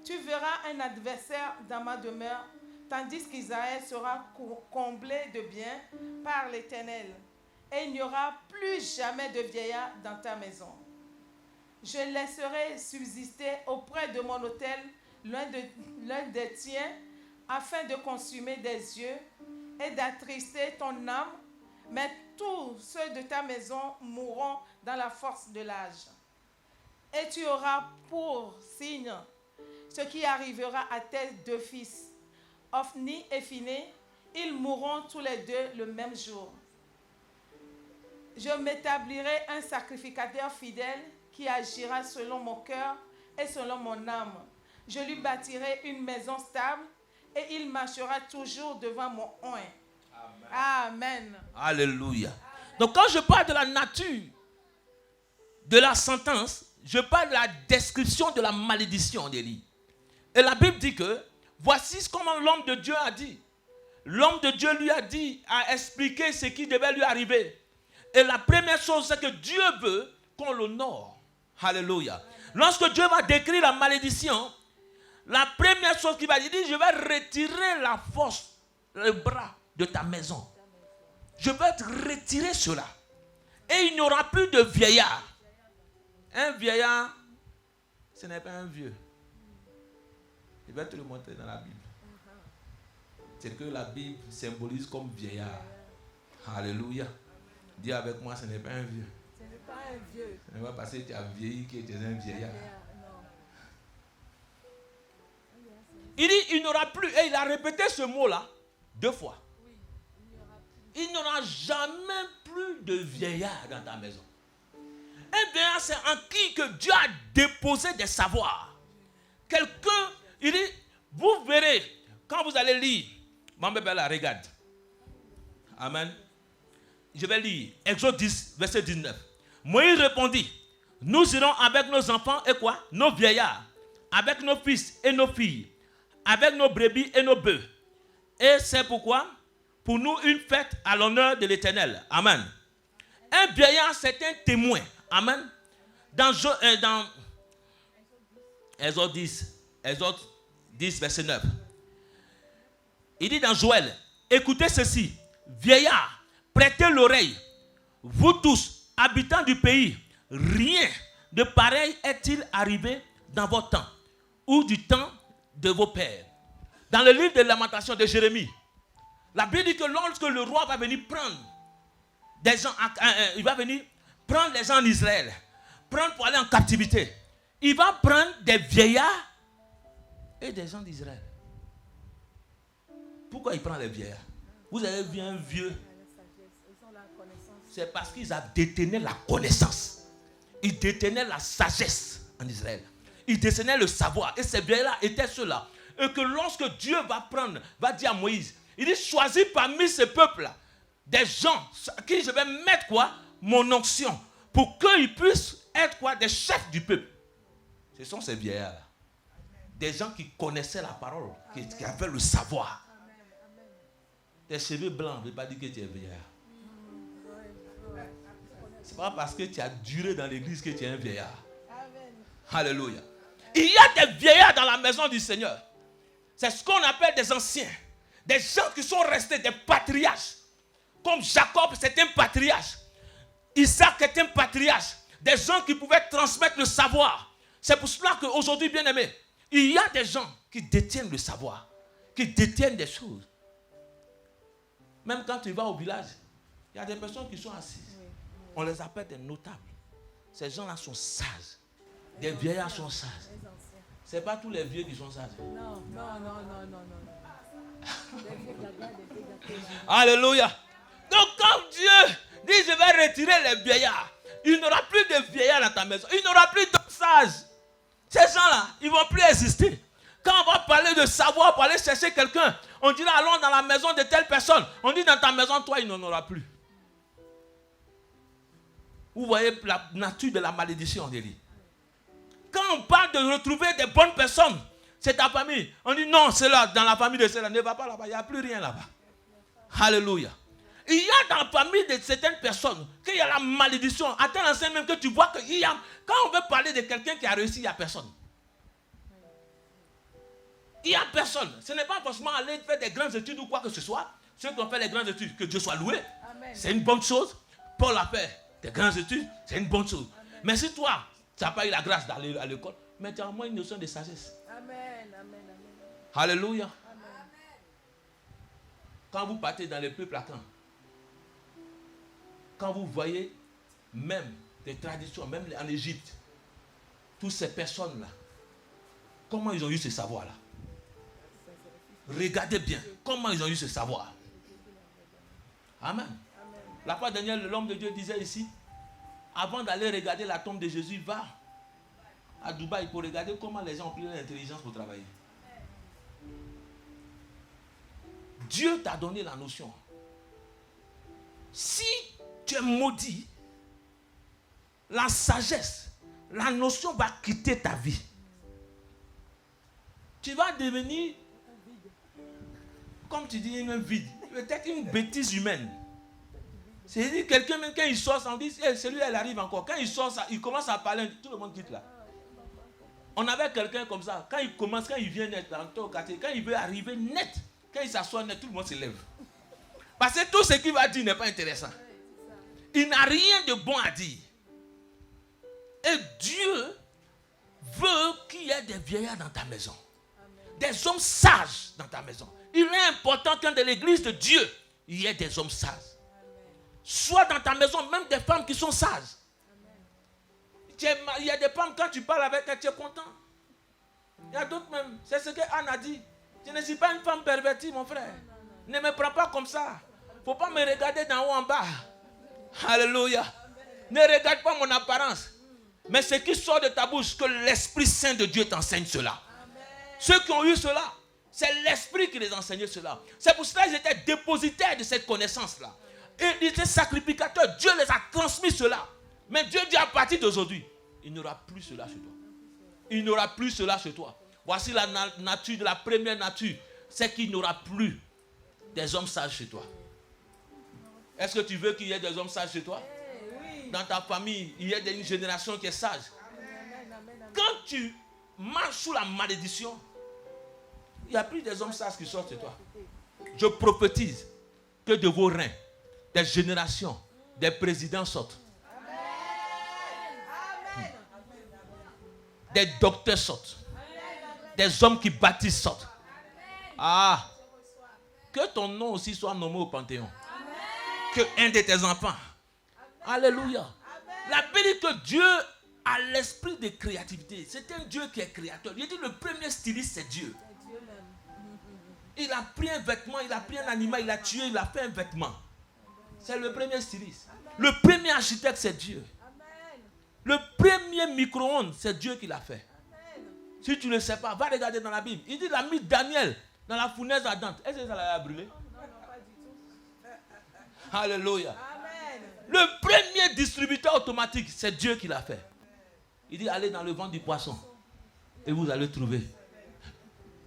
Tu verras un adversaire dans ma demeure, tandis qu'Israël sera comblé de biens par l'Éternel. Et il n'y aura plus jamais de vieillard dans ta maison. Je laisserai subsister auprès de mon autel l'un des tiens, afin de consumer des yeux et d'attrister ton âme, mais tous ceux de ta maison mourront dans la force de l'âge. Et tu auras pour signe ce qui arrivera à tes deux fils, Ophni et Phiné, ils mourront tous les deux le même jour. Je m'établirai un sacrificateur fidèle qui agira selon mon cœur et selon mon âme. Je lui bâtirai une maison stable et il marchera toujours devant mon oint. Amen. Alléluia. Donc quand je parle de la nature de la sentence, je parle de la description de la malédiction d'Élie. Et la Bible dit que voici comment l'homme de Dieu a dit. L'homme de Dieu lui a dit, a expliqué ce qui devait lui arriver. Et la première chose, c'est que Dieu veut qu'on l'honore. Alléluia. Lorsque Dieu va décrire la malédiction, la première chose qu'il va dire, je vais retirer la force, le bras de ta maison. Je vais te retirer cela. Et il n'y aura plus de vieillard. Un vieillard, ce n'est pas un vieux. Je vais te le montrer dans la Bible. C'est que la Bible symbolise comme vieillard. Alléluia. Dis avec moi, ce n'est pas un vieux. Ce n'est pas un vieux. Ce n'est pas parce que tu as vieilli que tu es un vieillard. Il dit, il n'y aura plus. Et il a répété ce mot-là 2 fois. Il n'y aura jamais plus de vieillard dans ta maison. Un vieillard, c'est en qui que Dieu a déposé des savoirs. Quelqu'un, il dit, vous verrez, quand vous allez lire, Mambébela, regarde. Amen. Je vais lire Exode 10, verset 19. Moïse répondit, nous irons avec nos enfants et quoi? Nos vieillards, avec nos fils et nos filles, avec nos brebis et nos bœufs. Et c'est pourquoi? Pour nous une fête à l'honneur de l'Éternel. Amen. Un vieillard, c'est un témoin. Amen. Dans Exode 10, verset 9. Il dit dans Joël, écoutez ceci, vieillard, prêtez l'oreille, vous tous, habitants du pays, rien de pareil est-il arrivé dans votre temps ou du temps de vos pères. Dans le livre de Lamentations de Jérémie, la Bible dit que lorsque le roi va venir prendre des gens, il va venir prendre les gens en Israël, prendre pour aller en captivité, il va prendre des vieillards et des gens d'Israël. Pourquoi il prend les vieillards? Vous avez vu un vieux? C'est parce qu'ils détenaient la connaissance. Ils détenaient la sagesse en Israël. ils détenaient le savoir. Et ces vieillards étaient ceux-là. Et que lorsque Dieu va dire à Moïse, il dit, choisis parmi ce peuple-là des gens à qui je vais mettre quoi? Mon onction. Pour qu'ils puissent être quoi? Des chefs du peuple. Ce sont ces vieillards-là. Des gens qui connaissaient la parole, qui avaient le savoir. Tes cheveux blancs ne veut pas dire que tu es vieillard. Ce n'est pas parce que tu as duré dans l'église que tu es un vieillard. Alléluia. Il y a des vieillards dans la maison du Seigneur. C'est ce qu'on appelle des anciens. Des gens qui sont restés des patriarches. Comme Jacob, c'est un patriarche. Isaac est un patriarche. Des gens qui pouvaient transmettre le savoir. C'est pour cela qu'aujourd'hui, bien aimé, il y a des gens qui détiennent le savoir, qui détiennent des choses. Même quand tu vas au village, il y a des personnes qui sont assises. On les appelle des notables. Ces gens-là sont sages. Des vieillards sont sages. Ce n'est pas tous les vieux qui sont sages. Non. Alléluia. Donc quand Dieu dit je vais retirer les vieillards, il n'y aura plus de vieillards dans ta maison. Il n'y aura plus d'hommes sages. Ces gens-là, ils ne vont plus exister. Quand on va parler de savoir pour aller chercher quelqu'un, on dit là, allons dans la maison de telle personne. On dit dans ta maison, toi, il n'en aura plus. Vous voyez la nature de la malédiction, on dit. Quand on parle de retrouver des bonnes personnes, c'est ta famille. On dit non, c'est là, dans la famille de celle-là. Ne va pas là-bas, il n'y a plus rien là-bas. Alléluia. Il y a dans la famille de certaines personnes qu'il y a la malédiction. À tel enseigne même que tu vois que il y a, quand on veut parler de quelqu'un qui a réussi, il n'y a personne. Il n'y a personne. Ce n'est pas forcément aller faire des grandes études ou quoi que ce soit. Ceux qui ont fait les grandes études, que Dieu soit loué, c'est une bonne chose. Paul a fait des grandes études, c'est une bonne chose. Amen. Mais si toi, tu n'as pas eu la grâce d'aller à l'école, mais tu as au moins une notion de sagesse. Amen. Alléluia. Amen. Quand vous partez dans les peuples quand vous voyez même des traditions, même en Égypte, toutes ces personnes-là, comment ils ont eu ce savoir-là? Regardez bien, comment ils ont eu ce savoir. Amen. La fois dernière, l'homme de Dieu disait ici, avant d'aller regarder la tombe de Jésus, va à Dubaï pour regarder comment les gens ont pris l'intelligence pour travailler. Dieu t'a donné la notion. Si tu es maudit, la sagesse, la notion va quitter ta vie. Tu vas devenir, comme tu dis, un vide. Peut-être une bêtise humaine. C'est-à-dire quelqu'un, même quand il sort, on dit, celui-là, il arrive encore. Quand il sort, il commence à parler, tout le monde quitte là. On avait quelqu'un comme ça. Quand il commence, quand il vient net, quand il veut arriver net, quand il s'assoit net, tout le monde se lève. Parce que tout ce qu'il va dire n'est pas intéressant. Il n'a rien de bon à dire. Et Dieu veut qu'il y ait des vieillards dans ta maison. Des hommes sages dans ta maison. Il est important qu'en de l'église de Dieu, il y ait des hommes sages. Soit dans ta maison, même des femmes qui sont sages. Il y a des femmes, quand tu parles avec elles, tu es content. Il y a d'autres même. C'est ce que Anne a dit. Je ne suis pas une femme pervertie, mon frère. Ne me prends pas comme ça. Il ne faut pas me regarder d'en haut en bas. Alléluia. Ne regarde pas mon apparence. Mais ce qui sort de ta bouche, que l'Esprit Saint de Dieu t'enseigne cela. Amen. Ceux qui ont eu cela, c'est l'Esprit qui les enseignait cela. C'est pour cela qu'ils étaient dépositaires de cette connaissance-là. Et ils étaient sacrificateurs. Dieu les a transmis cela. Mais Dieu dit à partir d'aujourd'hui, il n'y aura plus cela chez toi. Il n'y aura plus cela chez toi. Voici la nature de la première nature. C'est qu'il n'y aura plus des hommes sages chez toi. Est-ce que tu veux qu'il y ait des hommes sages chez toi? Oui. Dans ta famille, il y a une génération qui est sage. Amen. Quand tu marches sous la malédiction, il n'y a plus des hommes sages qui sortent chez toi. Je prophétise que de vos reins, des générations, des présidents sortent. Amen. Des docteurs sortent. Des hommes qui bâtissent sortent. Ah, que ton nom aussi soit nommé au Panthéon. Que un de tes enfants. Alléluia. La Bible dit que Dieu a l'esprit de créativité. C'est un Dieu qui est créateur. Il dit le premier styliste, c'est Dieu. Il a pris un vêtement, il a pris un animal, il a tué, il a fait un vêtement. C'est le premier styliste. Le premier architecte, c'est Dieu. Le premier micro-ondes, c'est Dieu qui l'a fait. Si tu ne le sais pas, va regarder dans la Bible. Il dit il a mis Daniel dans la fournaise ardente. Est-ce que ça l'a brûlé? Non, pas du tout. Alléluia. Amen. Le premier distributeur automatique, c'est Dieu qui l'a fait. Il dit allez dans le ventre du poisson et vous allez trouver.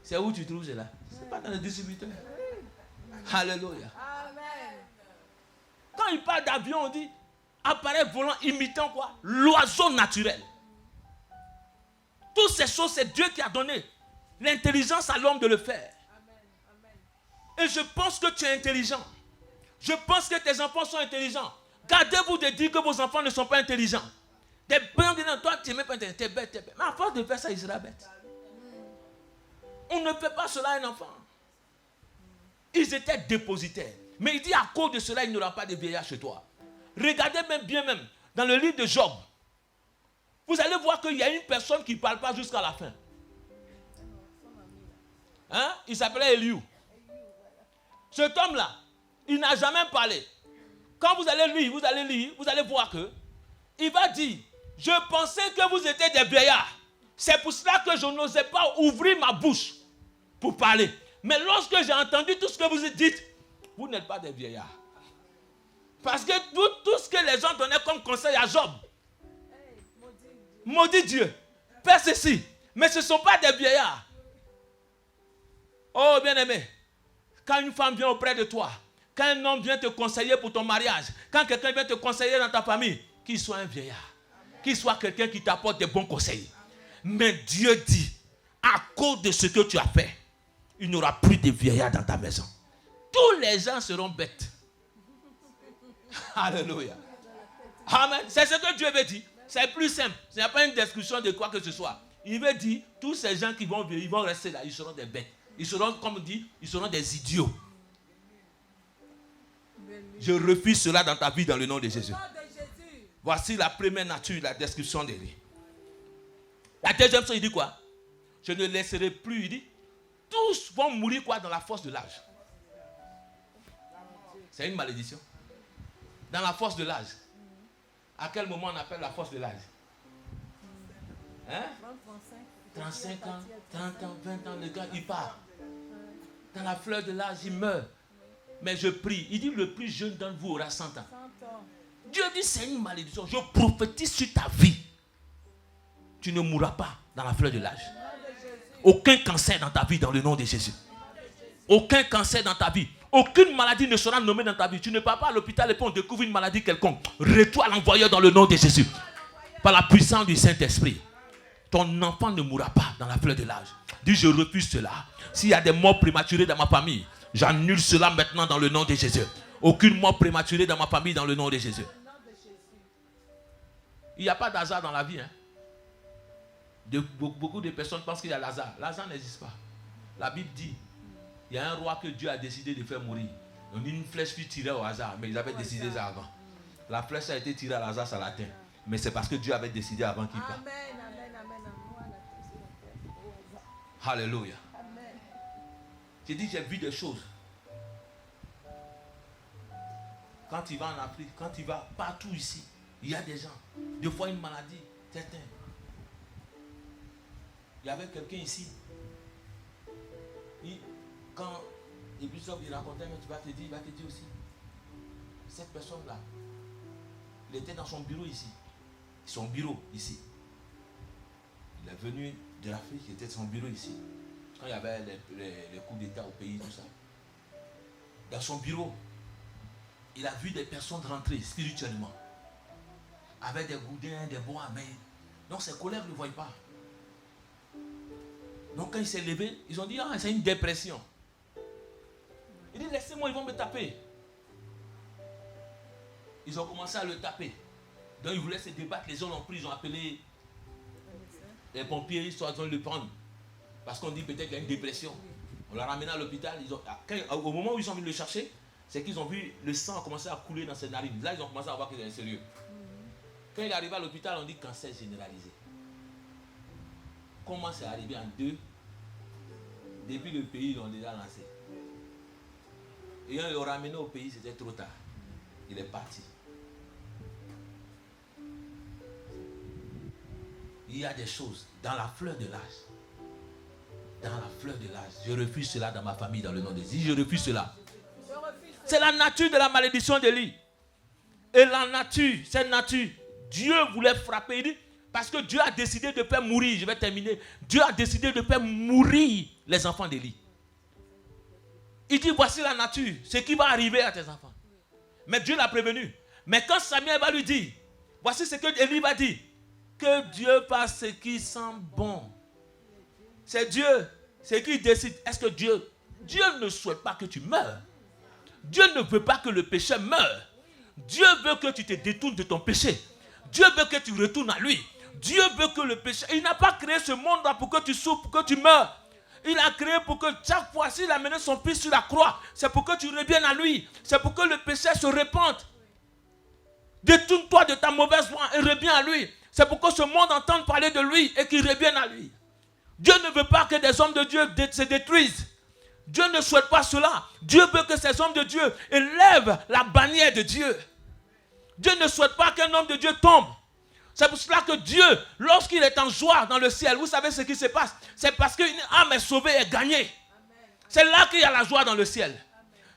C'est où tu trouves cela? C'est pas dans le distributeur. Alléluia. Amen. Quand il parle d'avion, on dit appareil volant imitant quoi? L'oiseau naturel. Toutes ces choses, c'est Dieu qui a donné l'intelligence à l'homme de le faire. Et je pense que tu es intelligent. Je pense que tes enfants sont intelligents. Gardez-vous de dire que vos enfants ne sont pas intelligents. T'es bien disant, toi tu n'es même pas intelligent, t'es bête, t'es bête. Mais à force de faire ça, il sera bête. On ne fait pas cela à un enfant. Ils étaient dépositaires. Mais il dit à cause de cela, il n'y aura pas de vieillard chez toi. Regardez même bien même dans le livre de Job. Vous allez voir qu'il y a une personne qui ne parle pas jusqu'à la fin. Hein? Il s'appelait Eliou. Cet homme-là, il n'a jamais parlé. Quand vous allez lire, vous allez voir que il va dire, je pensais que vous étiez des vieillards. C'est pour cela que je n'osais pas ouvrir ma bouche pour parler. Mais lorsque j'ai entendu tout ce que vous dites, vous n'êtes pas des vieillards. Parce que tout ce que les gens donnaient comme conseil à Job, maudit Dieu, fais ceci. Mais ce ne sont pas des vieillards. Oh bien-aimé, quand une femme vient auprès de toi, quand un homme vient te conseiller pour ton mariage, quand quelqu'un vient te conseiller dans ta famille, qu'il soit un vieillard, qu'il soit quelqu'un qui t'apporte des bons conseils. Mais Dieu dit, à cause de ce que tu as fait, il n'y aura plus de vieillards dans ta maison. Tous les gens seront bêtes. Alléluia. Amen. C'est ce que Dieu veut dire. C'est plus simple. Ce n'est pas une discussion de quoi que ce soit. Il veut dire, tous ces gens qui vont vieillir, ils vont rester là, ils seront des bêtes. Ils seront, comme on dit, ils seront des idiots. Je refuse cela dans ta vie dans le nom de Jésus. Voici la première nature, la description de lui. La deuxième chose, il dit quoi? Je ne laisserai plus, il dit, tous vont mourir quoi dans la force de l'âge. C'est une malédiction. Dans la force de l'âge. À quel moment on appelle la force de l'âge? Hein? 35 ans, 30 ans, 20 ans, le gars, il part. Dans la fleur de l'âge, il meurt. Mais je prie. Il dit, le plus jeune d'entre vous aura 100 ans. Dieu dit, c'est une malédiction. Je prophétise sur ta vie. Tu ne mourras pas dans la fleur de l'âge. Aucun cancer dans ta vie dans le nom de Jésus. Aucun cancer dans ta vie. Aucune maladie ne sera nommée dans ta vie. Tu ne pars pas à l'hôpital et puis on découvre une maladie quelconque. Retourne à l'envoyeur dans le nom de Jésus. Par la puissance du Saint-Esprit. Ton enfant ne mourra pas dans la fleur de l'âge. Dis, je refuse cela. S'il y a des morts prématurées dans ma famille, j'annule cela maintenant dans le nom de Jésus. Aucune mort prématurée dans ma famille dans le nom de Jésus. Il n'y a pas d'hasard dans la vie. Hein? Beaucoup de personnes pensent qu'il y a l'hasard. L'hasard n'existe pas. La Bible dit, il y a un roi que Dieu a décidé de faire mourir. On dit une flèche fut tirée au hasard, mais ils avaient décidé ça avant. La flèche a été tirée à hasard, ça l'atteint. Mais c'est parce que Dieu avait décidé avant qu'il parte. Alléluia. J'ai dit, j'ai vu des choses. Quand tu vas en Afrique, quand tu vas partout ici, il y a des gens. Des fois une maladie, certains. Il y avait quelqu'un ici. Quand Episode il racontait, mais il va te dire aussi. Cette personne-là, il était dans son bureau ici. Son bureau ici. Il est venu de l'Afrique, il était dans son bureau ici. Quand il y avait les coups d'État au pays, tout ça. Dans son bureau, il a vu des personnes rentrer spirituellement. Avec des goudins, des bois, mais donc ses collègues ne le voyaient pas. Donc quand il s'est levé, ils ont dit, ah, c'est une dépression. Il dit, laissez-moi, ils vont me taper. Ils ont commencé à le taper. Donc ils voulaient se débattre, les gens l'ont pris, ils ont appelé les pompiers, histoire de le prendre. Parce qu'on dit peut-être qu'il y a une dépression. On l'a ramené à l'hôpital. Au moment où ils sont venus le chercher, c'est qu'ils ont vu le sang a commencé à couler dans ses narines. Là, ils ont commencé à voir qu'il est sérieux. Quand il est arrivé à l'hôpital, on dit cancer généralisé. Comment c'est arrivé en 2? Depuis le pays, ils l'ont déjà lancé. Et quand ils l'ont ramené au pays, c'était trop tard. Il est parti. Il y a des choses dans la fleur de l'âge. dans la fleur de l'âge. Je refuse cela dans ma famille, dans le nom de Jésus. Je refuse cela. C'est la nature de la malédiction d'Élie. Et la nature, cette nature, Dieu voulait frapper. Il dit, parce que Dieu a décidé de faire mourir, je vais terminer. Dieu a décidé de faire mourir les enfants d'Élie. Il dit, voici la nature, ce qui va arriver à tes enfants. Mais Dieu l'a prévenu. Mais quand Samuel va lui dire, voici ce que Élie va dire, que Dieu fasse ce qui sent bon. C'est Dieu, c'est qui décide. Est-ce que Dieu ne souhaite pas que tu meurs? Dieu ne veut pas que le péché meure. Dieu veut que tu te détournes de ton péché. Dieu veut que tu retournes à lui. Dieu veut que le péché... Il n'a pas créé ce monde-là pour que tu souffres, pour que tu meurs. Il a créé pour que chaque fois, s'il a mené son fils sur la croix, c'est pour que tu reviennes à lui. C'est pour que le péché se répande. Détourne-toi de ta mauvaise voie et reviens à lui. C'est pour que ce monde entende parler de lui et qu'il revienne à lui. Dieu ne veut pas que des hommes de Dieu se détruisent. Dieu ne souhaite pas cela. Dieu veut que ces hommes de Dieu élèvent la bannière de Dieu. Dieu ne souhaite pas qu'un homme de Dieu tombe. C'est pour cela que Dieu, lorsqu'il est en joie dans le ciel, vous savez ce qui se passe? C'est parce qu'une âme est sauvée et gagnée. C'est là qu'il y a la joie dans le ciel.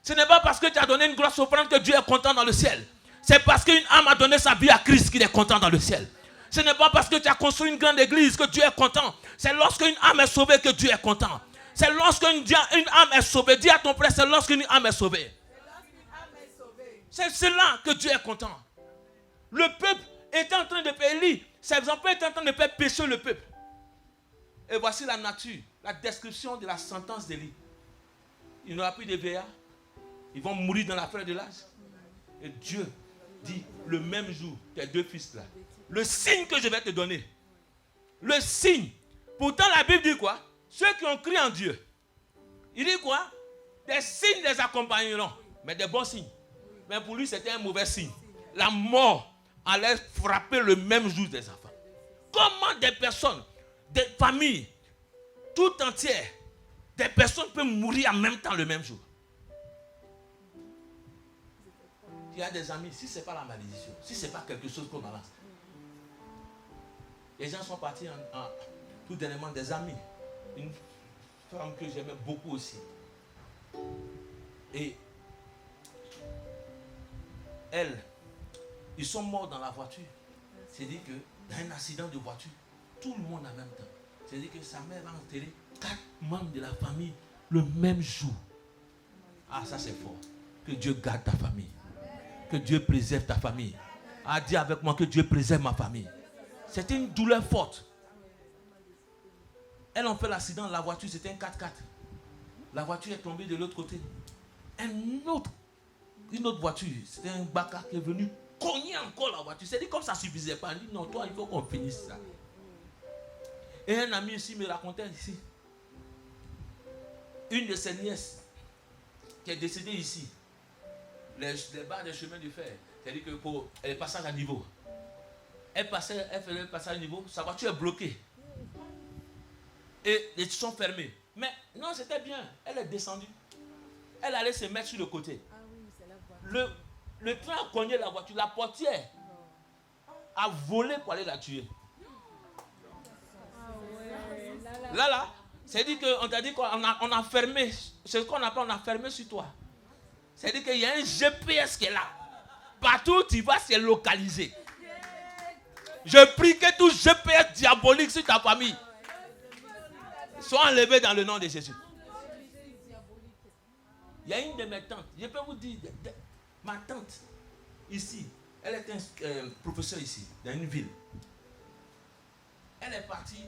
Ce n'est pas parce que tu as donné une grosse offrande que Dieu est content dans le ciel. C'est parce qu'une âme a donné sa vie à Christ qu'il est content dans le ciel. Ce n'est pas parce que tu as construit une grande église que Dieu est content. C'est lorsqu'une âme est sauvée que Dieu est content. C'est lorsqu'une âme est sauvée. Dis à ton frère, c'est lorsqu'une âme est sauvée. C'est là que Dieu est content. Le peuple était en train de faire Élie. Ses enfants étaient en train de faire pécher le peuple. Et voici la nature, la description de la sentence d'Élie. Il n'y aura plus de vieillards. Ils vont mourir dans la fleur de l'âge. Et Dieu dit, le même jour, tes deux fils là, le signe que je vais te donner. Le signe. Pourtant la Bible dit quoi? Ceux qui ont cru en Dieu. Il dit quoi? Des signes les accompagneront. Mais des bons signes. Mais pour lui, c'était un mauvais signe. La mort allait frapper le même jour des enfants. Comment des personnes, des familles, tout entières, des personnes peuvent mourir en même temps le même jour? Il y a des amis, si ce n'est pas la malédiction, si ce n'est pas quelque chose qu'on avance. Les gens sont partis tout dernièrement, des amis. Une femme que j'aimais beaucoup aussi. Et elle, ils sont morts dans la voiture. C'est-à-dire que dans un accident de voiture, tout le monde en même temps. C'est-à-dire que sa mère va enterrer 4 membres de la famille le même jour. Ah, ça c'est fort. Que Dieu garde ta famille. Que Dieu préserve ta famille. Ah, dis avec moi que Dieu préserve ma famille. C'était une douleur forte. Elle a fait l'accident, la voiture c'était un 4x4. La voiture est tombée de l'autre côté. Une autre voiture, c'était un baka qui est venu cogner encore la voiture. C'est dit comme ça ne suffisait pas. Elle dit non, toi il faut qu'on finisse ça. Et un ami ici me racontait ici. Une de ses nièces qui est décédée ici. Les barres des chemins de fer. C'est-à-dire que pour le passage à niveau. Elle faisait le passage à niveau, sa voiture est bloquée. Et les sont fermés. Mais non, c'était bien. Elle est descendue. Elle allait se mettre sur le côté. Le train a cogné la voiture. La portière a volé pour aller la tuer. Là, c'est-à-dire qu'on t'a dit qu'on a fermé. C'est ce qu'on appelle, on a fermé sur toi. C'est-à-dire qu'il y a un GPS qui est là. Partout où tu vas, c'est localisé. Je prie que tout GPS diabolique sur ta famille soit enlevé dans le nom de Jésus. Il y a une de mes tantes, je peux vous dire, ma tante, ici, elle est un professeur ici, dans une ville. Elle est partie,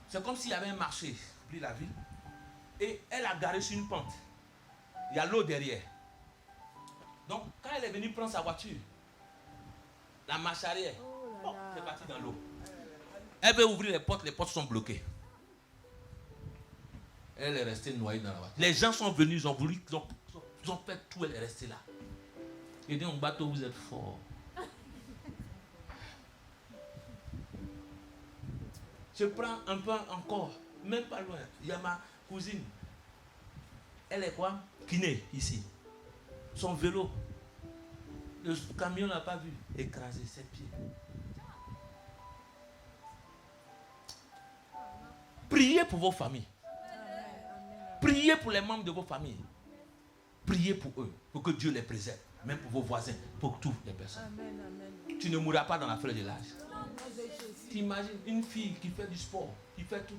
c'est comme s'il y avait un marché, puis la ville, et elle a garé sur une pente. Il y a l'eau derrière. Donc, quand elle est venue prendre sa voiture, la marche arrière, elle est partie dans l'eau. Elle veut ouvrir les portes sont bloquées. Elle est restée noyée dans la voiture. Les gens sont venus, ils ont fait tout, elle est restée là. Et dit, on bateau, vous êtes fort. Je prends un peu encore, même pas loin. Il y a ma cousine. Elle est quoi? Kiné, ici. Son vélo. Le camion n'a pas vu. Écrasé ses pieds. Priez pour vos familles. Priez pour les membres de vos familles. Priez pour eux, pour que Dieu les préserve. Même pour vos voisins, pour toutes les personnes. Tu ne mourras pas dans la fleur de l'âge. Tu imagines une fille qui fait du sport, qui fait tout.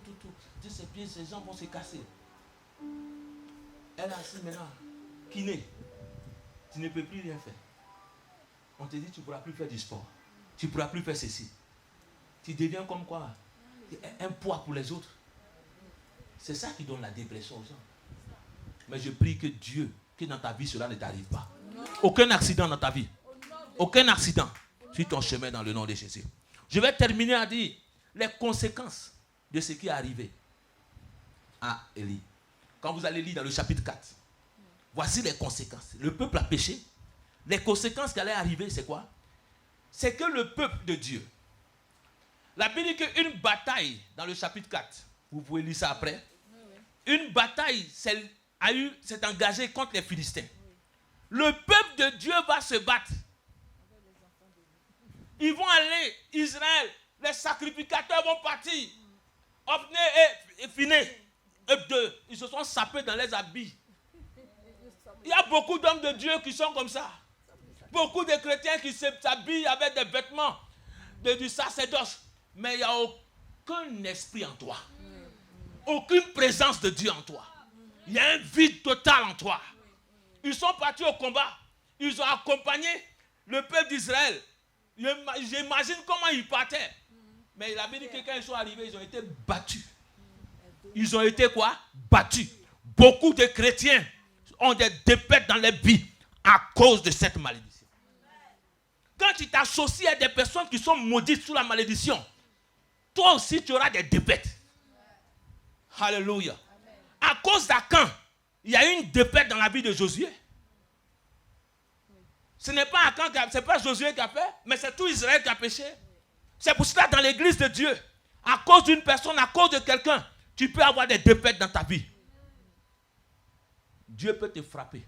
Ses pieds, ses jambes vont se casser. Elle est assise maintenant, kiné. Tu ne peux plus rien faire. On te dit tu ne pourras plus faire du sport. Tu ne pourras plus faire ceci. Tu deviens comme quoi? Un poids pour les autres. C'est ça qui donne la dépression aux gens. Mais je prie que Dieu, que dans ta vie cela ne t'arrive pas. Aucun accident dans ta vie. Aucun accident sur ton chemin dans le nom de Jésus. Je vais terminer à dire les conséquences de ce qui est arrivé à Élie. Quand vous allez lire dans le chapitre 4, voici les conséquences. Le peuple a péché. Les conséquences qui allaient arriver, c'est quoi? C'est que le peuple de Dieu, la Bible dit qu'une bataille, dans le chapitre 4, vous pouvez lire ça après, une bataille s'est engagée contre les Philistins. Le peuple de Dieu va se battre. Ils vont aller, Israël, les sacrificateurs vont partir. Ophné et Phiné, ils se sont sapés dans les habits. Il y a beaucoup d'hommes de Dieu qui sont comme ça. Beaucoup de chrétiens qui s'habillent avec des vêtements du sacerdoce. Mais il n'y a aucun esprit en toi. Aucune présence de Dieu en toi. Il y a un vide total en toi. Ils sont partis au combat. Ils ont accompagné le peuple d'Israël. J'imagine comment ils partaient. Mais il a dit que quand ils sont arrivés, ils ont été battus. Ils ont été quoi? Battus. Beaucoup de chrétiens ont des défaites dans leur vie à cause de cette malédiction. Quand tu t'associes à des personnes qui sont maudites sous la malédiction, toi aussi tu auras des défaites. Alléluia. À cause d'Acan, il y a eu une défaite dans la vie de Josué. Ce n'est pas Acan, c'est pas Josué qui a fait, mais c'est tout Israël qui a péché. C'est pour cela dans l'église de Dieu, à cause d'une personne, à cause de quelqu'un, tu peux avoir des défaites dans ta vie. Dieu peut te frapper.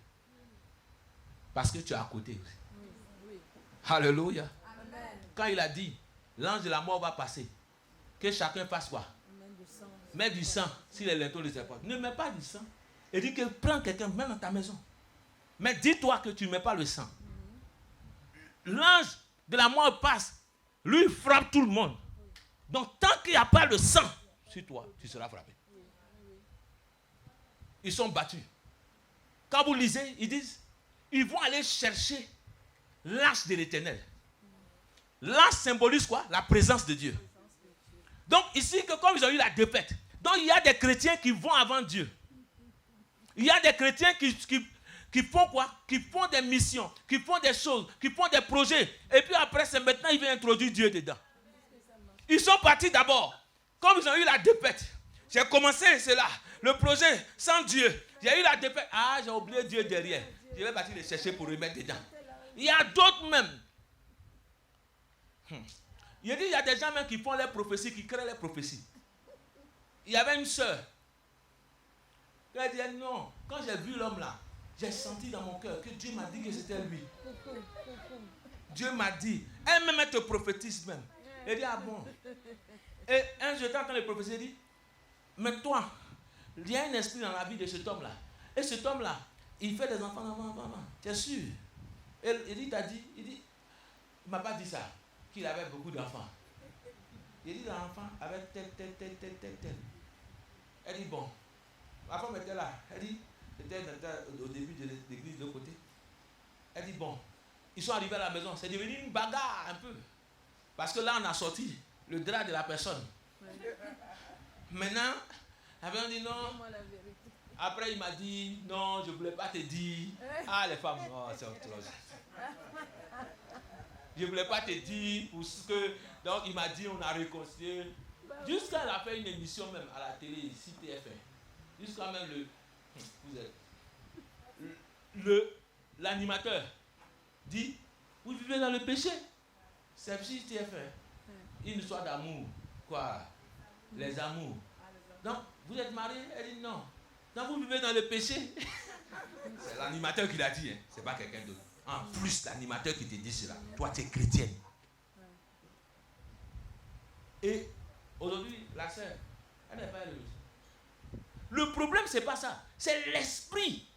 Parce que tu es à côté aussi. Alléluia. Amen. Quand il a dit, l'ange de la mort va passer, que chacun fasse quoi? Mets du sang sur les linteaux de ses portes. Ne mets pas du sang. Il dit que prends quelqu'un, mets dans ta maison. Mais dis-toi que tu ne mets pas le sang. L'ange de la mort passe, lui frappe tout le monde. Donc tant qu'il n'y a pas le sang sur toi, tu seras frappé. Ils sont battus. Quand vous lisez, ils disent, ils vont aller chercher l'arche de l'Éternel. L'arche symbolise quoi? La présence de Dieu. Donc ici, que comme ils ont eu la défaite, donc il y a des chrétiens qui vont avant Dieu. Il y a des chrétiens qui font quoi? Qui font des missions, qui font des choses, qui font des projets. Et puis après, c'est maintenant ils viennent introduire Dieu dedans. Ils sont partis d'abord. Comme ils ont eu la défaite, j'ai commencé cela, le projet sans Dieu. J'ai eu la défaite. Ah, j'ai oublié Dieu derrière. Je vais partir les chercher pour remettre dedans. Il y a d'autres même. Il dit, il y a des gens même qui font les prophéties, qui créent les prophéties. Il y avait une sœur. Elle dit, non, quand j'ai vu l'homme là, j'ai senti dans mon cœur que Dieu m'a dit que c'était lui. Dieu m'a dit, elle-même te prophétise même. Elle dit, ah bon. Et un jour, quand le prophétie dit, mais toi, il y a un esprit dans la vie de cet homme-là. Et cet homme-là, il fait des enfants. Tu es sûr? Et il dit, il m'a pas dit ça, qu'il avait beaucoup d'enfants. Il dit, l'enfant avait tel. Elle dit, bon, ma femme était là. Elle dit, c'était au début de l'église de l'autre côté. Elle dit, bon, ils sont arrivés à la maison. C'est devenu une bagarre un peu. Parce que là, on a sorti le drap de la personne. Maintenant, elle dit non. Après, il m'a dit, non, je ne voulais pas te dire. Ah, les femmes, oh, c'est autre chose. Je ne voulais pas te dire pour ce que... Donc, il m'a dit, on a réconcilié. Jusqu'à elle a fait une émission même à la télé, ici, TF1. Jusqu'à même l'animateur dit, vous vivez dans le péché. C'est ici, TF1. Une histoire d'amour. Quoi? Les amours. Donc, vous êtes mariés? Elle dit non. Donc, vous vivez dans le péché? C'est l'animateur qui l'a dit, hein. C'est pas quelqu'un d'autre. En plus, l'animateur qui te dit cela. Toi, tu es chrétienne. Et aujourd'hui, la sœur, elle n'est pas heureuse. Le problème, ce n'est pas ça. C'est l'esprit.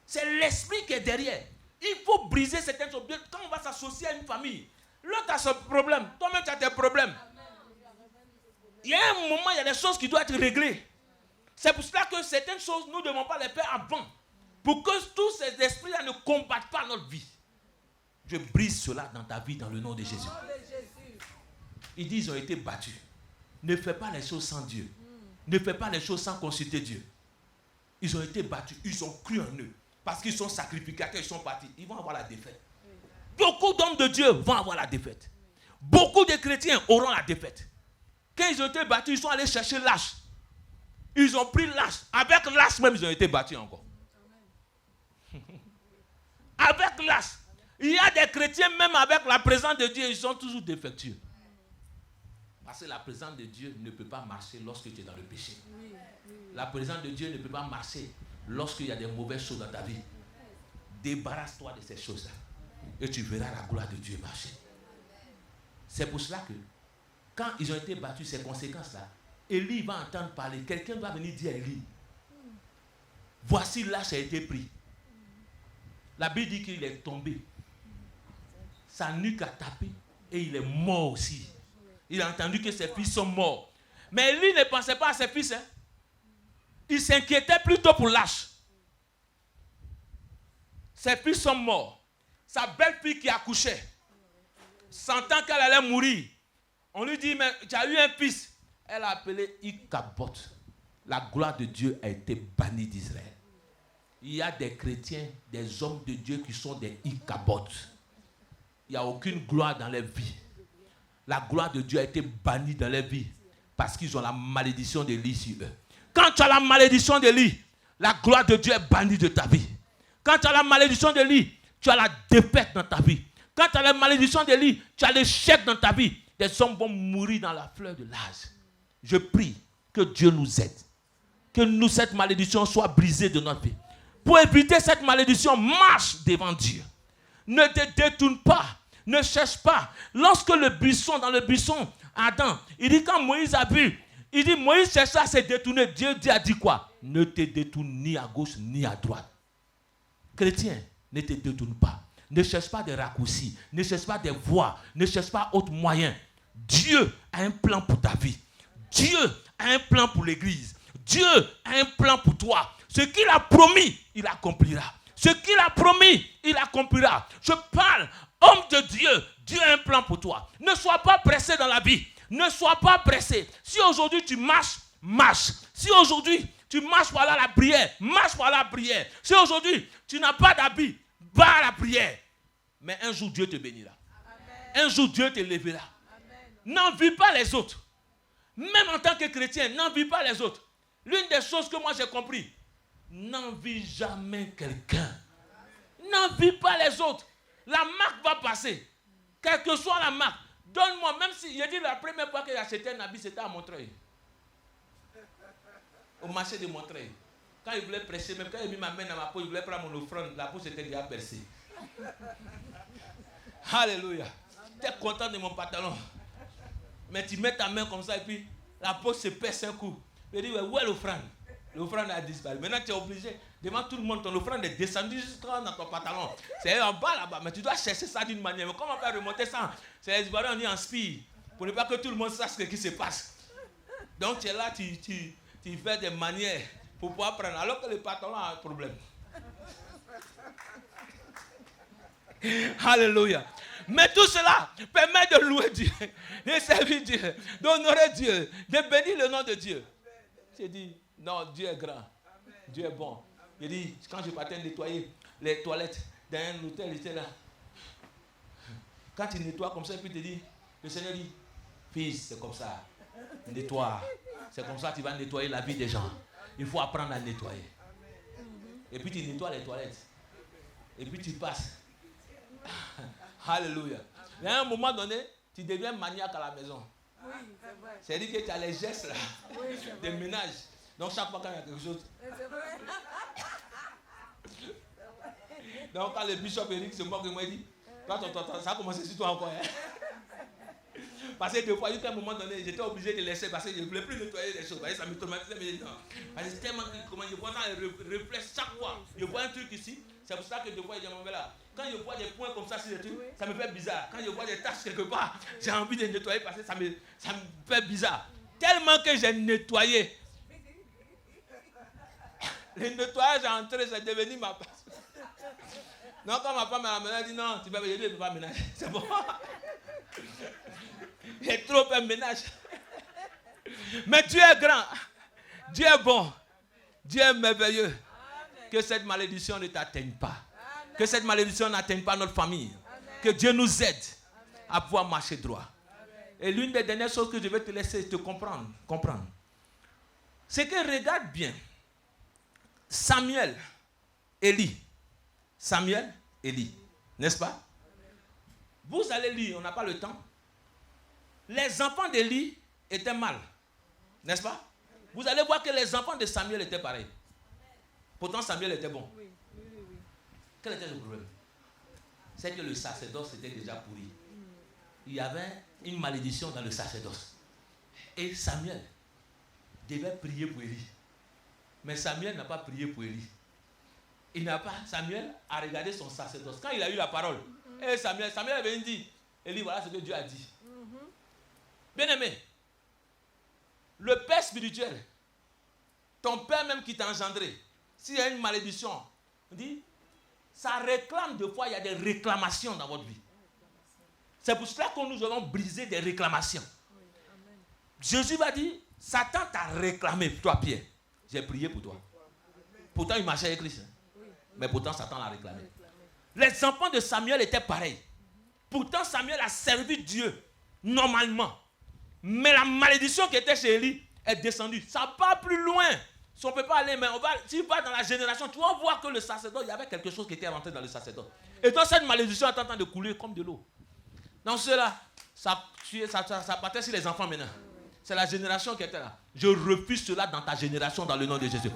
C'est l'esprit qui est derrière. Il faut briser certaines choses. Quand on va s'associer à une famille, l'autre a son problème. Toi-même, tu as tes problèmes. Il y a un moment, il y a des choses qui doivent être réglées. C'est pour cela que certaines choses, nous ne devons pas les faire avant. Pour que tous ces esprits-là ne combattent pas notre vie. Je brise cela dans ta vie dans le nom de Jésus. Ils disent qu'ils ont été battus. Ne fais pas les choses sans Dieu. Ne fais pas les choses sans consulter Dieu. Ils ont été battus. Ils ont cru en eux. Parce qu'ils sont sacrificateurs, ils sont partis. Ils vont avoir la défaite. Beaucoup d'hommes de Dieu vont avoir la défaite. Beaucoup de chrétiens auront la défaite. Quand ils ont été battus, ils sont allés chercher l'âge. Ils ont pris l'âge. Avec l'âge même, ils ont été battus encore. Avec l'âge. Il y a des chrétiens, même avec la présence de Dieu, ils sont toujours défectueux. Parce que la présence de Dieu ne peut pas marcher lorsque tu es dans le péché. La présence de Dieu ne peut pas marcher lorsqu'il y a des mauvaises choses dans ta vie. Débarrasse-toi de ces choses-là. Et tu verras la gloire de Dieu marcher. C'est pour cela que, quand ils ont été battus, ces conséquences-là, Élie va entendre parler. Quelqu'un va venir dire à Élie, voici l'âge a été pris. La Bible dit qu'il est tombé. Sa nuque a tapé et il est mort aussi. Il a entendu que ses fils sont morts. Mais Élie ne pensait pas à ses fils. Hein. Il s'inquiétait plutôt pour l'âge. Ses fils sont morts. Sa belle-fille qui accouchait, sentant qu'elle allait mourir, on lui dit, mais tu as eu un fils. Elle a appelé Ichabod. La gloire de Dieu a été bannie d'Israël. Il y a des chrétiens, des hommes de Dieu qui sont des Ichabod. Il n'y a aucune gloire dans leur vie. La gloire de Dieu a été bannie dans leur vie parce qu'ils ont la malédiction d'Élie sur eux. Quand tu as la malédiction d'Élie, la gloire de Dieu est bannie de ta vie. Quand tu as la malédiction d'Élie, tu as la défaite dans ta vie. Quand tu as la malédiction d'Élie, tu as l'échec dans ta vie. Des hommes vont mourir dans la fleur de l'âge. Je prie que Dieu nous aide. Que cette malédiction soit brisée de notre vie. Pour éviter cette malédiction, marche devant Dieu. Ne te détourne pas. Ne cherche pas. Lorsque dans le buisson, Adam, il dit quand Moïse a vu, il dit Moïse cherchait à se détourner. Dieu a dit quoi? Ne te détourne ni à gauche ni à droite. Chrétien, ne te détourne pas. Ne cherche pas des raccourcis. Ne cherche pas des voies. Ne cherche pas autre moyen. Dieu a un plan pour ta vie. Dieu a un plan pour l'église. Dieu a un plan pour toi. Ce qu'il a promis, il accomplira. Ce qu'il a promis, il accomplira. Je parle, homme de Dieu, Dieu a un plan pour toi. Ne sois pas pressé dans la vie. Ne sois pas pressé. Si aujourd'hui tu marches, marche. Si aujourd'hui tu marches par là la prière, marche par la prière. Si aujourd'hui tu n'as pas d'habit, va à la prière. Mais un jour Dieu te bénira. Amen. Un jour Dieu te lèvera. N'envie pas les autres. Même en tant que chrétien, n'envie pas les autres. L'une des choses que moi j'ai compris, n'envie jamais quelqu'un. N'envie pas les autres. La marque va passer. Quelle que soit la marque. Donne-moi, même si, j'ai dit la première fois que j'ai acheté un habit, c'était à Montreuil. Au marché de Montreuil. Quand il voulait prêcher, même quand il a mis ma main dans ma peau, il voulait prendre mon offrande, la peau était déjà percée. Alléluia. Tu es content de mon pantalon. Mais tu mets ta main comme ça et puis la peau se perce un coup. Il dit, où est l'offrande? L'offrande a disparu. Maintenant tu es obligé, devant tout le monde, ton offrande est descendue jusqu'à dans ton pantalon. C'est en bas là-bas, mais tu dois chercher ça d'une manière. Mais comment faire remonter ça? C'est les Ivoiriens, on dit en spire, pour ne pas que tout le monde sache ce qui se passe. Donc tu es là, tu fais des manières pour pouvoir prendre, alors que le pantalon a un problème. Alléluia. Mais tout cela permet de louer Dieu, de servir Dieu, d'honorer Dieu, de bénir le nom de Dieu. J'ai dit, non, Dieu est grand, Dieu est bon. J'ai dit, quand je partais nettoyer les toilettes dans un hôtel, il était là. Quand tu nettoies comme ça, puis il te dit, le Seigneur dit, fils, c'est comme ça, nettoie. C'est comme ça que tu vas nettoyer la vie des gens. Il faut apprendre à nettoyer. Et puis tu nettoies les toilettes. Et puis tu passes. Alléluia. Et à un moment donné, tu deviens maniaque à la maison. Oui, c'est vrai. C'est-à-dire que tu as les gestes là, oui, de ménage. Donc chaque fois qu'il y a quelque chose. C'est vrai. Donc quand le bishop Eric se moque, il m'a dit, toi, ça a commencé sur toi encore. Hein? Parce que des fois, jusqu'à un moment donné, j'étais obligé de laisser parce que je ne voulais plus nettoyer les choses. Parce que ça me traumatisait. Mais non. Parce que c'est tellement comment je vois dans les réflexes chaque fois. Je vois un truc ici. C'est pour ça que des fois, je m'en vais là. Quand je vois des points comme ça sur les trucs, ça me fait bizarre. Quand je vois des taches quelque part, j'ai envie de nettoyer parce que ça me fait bizarre. Tellement que j'ai nettoyé. Le nettoyage entré, c'est devenu ma place. Non, quand ma femme m'a amené, elle dit non, tu peux me pas ménager. C'est bon. J'ai trop fait ménage. Mais Dieu est grand. Dieu est bon. Dieu est merveilleux. Amen. Que cette malédiction ne t'atteigne pas. Amen. Que cette malédiction n'atteigne pas notre famille. Amen. Que Dieu nous aide à pouvoir marcher droit. Amen. Et l'une des dernières choses que je vais te laisser te comprendre, c'est que regarde bien. Samuel, Élie. Samuel, Élie. N'est-ce pas? Vous allez lire, on n'a pas le temps. Les enfants d'Élie étaient mal. N'est-ce pas? Vous allez voir que les enfants de Samuel étaient pareils. Pourtant, Samuel était bon. Oui. Quel était le problème? C'est que le sacerdoce était déjà pourri. Il y avait une malédiction dans le sacerdoce. Et Samuel devait prier pour Élie. Mais Samuel n'a pas prié pour Élie. Samuel a regardé son sacerdoce. Quand il a eu la parole, et Samuel avait dit, Élie, voilà ce que Dieu a dit. Bien-aimé, le père spirituel, ton père même qui t'a engendré, s'il y a une malédiction, on dit, ça réclame deux fois, il y a des réclamations dans votre vie. C'est pour cela que nous allons briser des réclamations. Jésus va dire, Satan t'a réclamé, toi Pierre, j'ai prié pour toi. Pourtant il marchait avec Christ. Mais pourtant Satan l'a réclamé. Les enfants de Samuel étaient pareils. Pourtant Samuel a servi Dieu normalement. Mais la malédiction qui était chez Élie est descendue. Ça part plus loin. Si on ne peut pas aller, mais si tu vas dans la génération, tu vas voir que le sacerdoce, il y avait quelque chose qui était rentré dans le sacerdoce. Et donc cette malédiction est en train de couler comme de l'eau. Dans cela, ça partait sur les enfants maintenant. C'est la génération qui était là. Je refuse cela dans ta génération dans le nom de Jésus.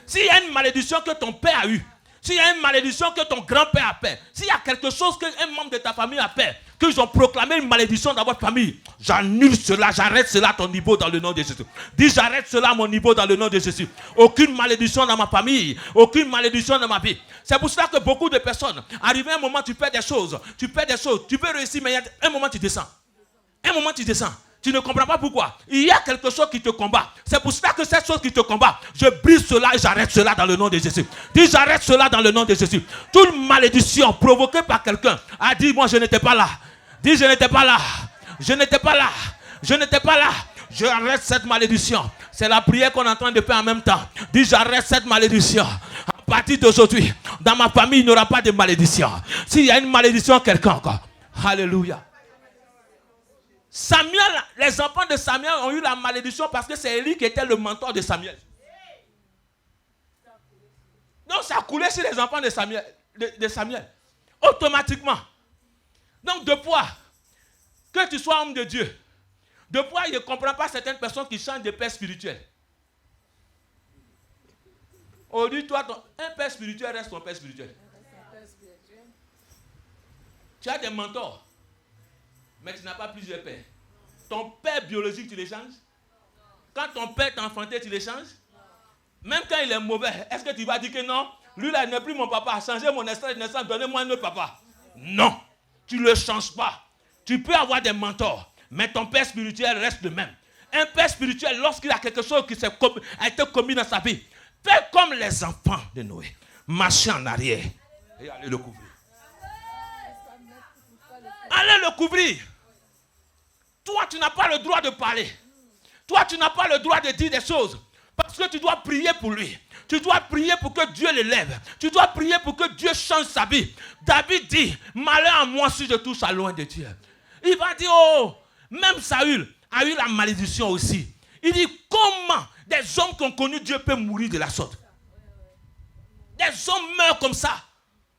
S'il y a une malédiction que ton père a eue, s'il y a une malédiction que ton grand-père a fait, s'il y a quelque chose qu'un membre de ta famille a fait, qu'ils ont proclamé une malédiction dans votre famille, j'annule cela, j'arrête cela à ton niveau dans le nom de Jésus. Dis, j'arrête cela à mon niveau dans le nom de Jésus. Aucune malédiction dans ma famille, aucune malédiction dans ma vie. C'est pour cela que beaucoup de personnes, arrivé à un moment, tu fais des choses, tu veux réussir, mais un moment tu descends. Un moment tu descends. Tu ne comprends pas pourquoi. Il y a quelque chose qui te combat. C'est pour cela que cette chose qui te combat, je brise cela et j'arrête cela dans le nom de Jésus. Dis, j'arrête cela dans le nom de Jésus. Toute malédiction provoquée par quelqu'un a dit, moi je n'étais pas là. Dis, je n'étais pas là. Je n'étais pas là. Je n'étais pas là. J'arrête cette malédiction. C'est la prière qu'on est en train de faire en même temps. Dis, j'arrête cette malédiction. À partir d'aujourd'hui, dans ma famille, il n'y aura pas de malédiction. S'il y a une malédiction quelconque, alléluia. Samuel, les enfants de Samuel ont eu la malédiction parce que c'est Élie qui était le mentor de Samuel. Donc ça a coulé sur les enfants de Samuel. Automatiquement. Donc de fois, que tu sois homme de Dieu, de fois il ne comprend pas certaines personnes qui changent de père spirituel. Aujourd'hui, toi, un père spirituel reste ton père spirituel. Tu as des mentors. Mais tu n'as pas plusieurs pères. Ton père biologique, tu l'échanges? Quand ton père t'a enfanté, tu l'échanges? Même quand il est mauvais, est-ce que tu vas dire que non? Lui là, il n'est plus mon papa. Changez mon extrait de naissance, donnez-moi un autre papa. Non, tu ne le changes pas. Tu peux avoir des mentors, mais ton père spirituel reste le même. Un père spirituel, lorsqu'il a quelque chose qui a été commis dans sa vie, fait comme les enfants de Noé. Marchez en arrière et allez le couvrir. Allez le couvrir. Toi, tu n'as pas le droit de parler. Toi, tu n'as pas le droit de dire des choses. Parce que tu dois prier pour lui. Tu dois prier pour que Dieu l'élève. Tu dois prier pour que Dieu change sa vie. David dit, malheur à moi si je touche à loin de Dieu. Il va dire, oh, même Saül a eu la malédiction aussi. Il dit, comment des hommes qui ont connu Dieu peuvent mourir de la sorte? Des hommes meurent comme ça.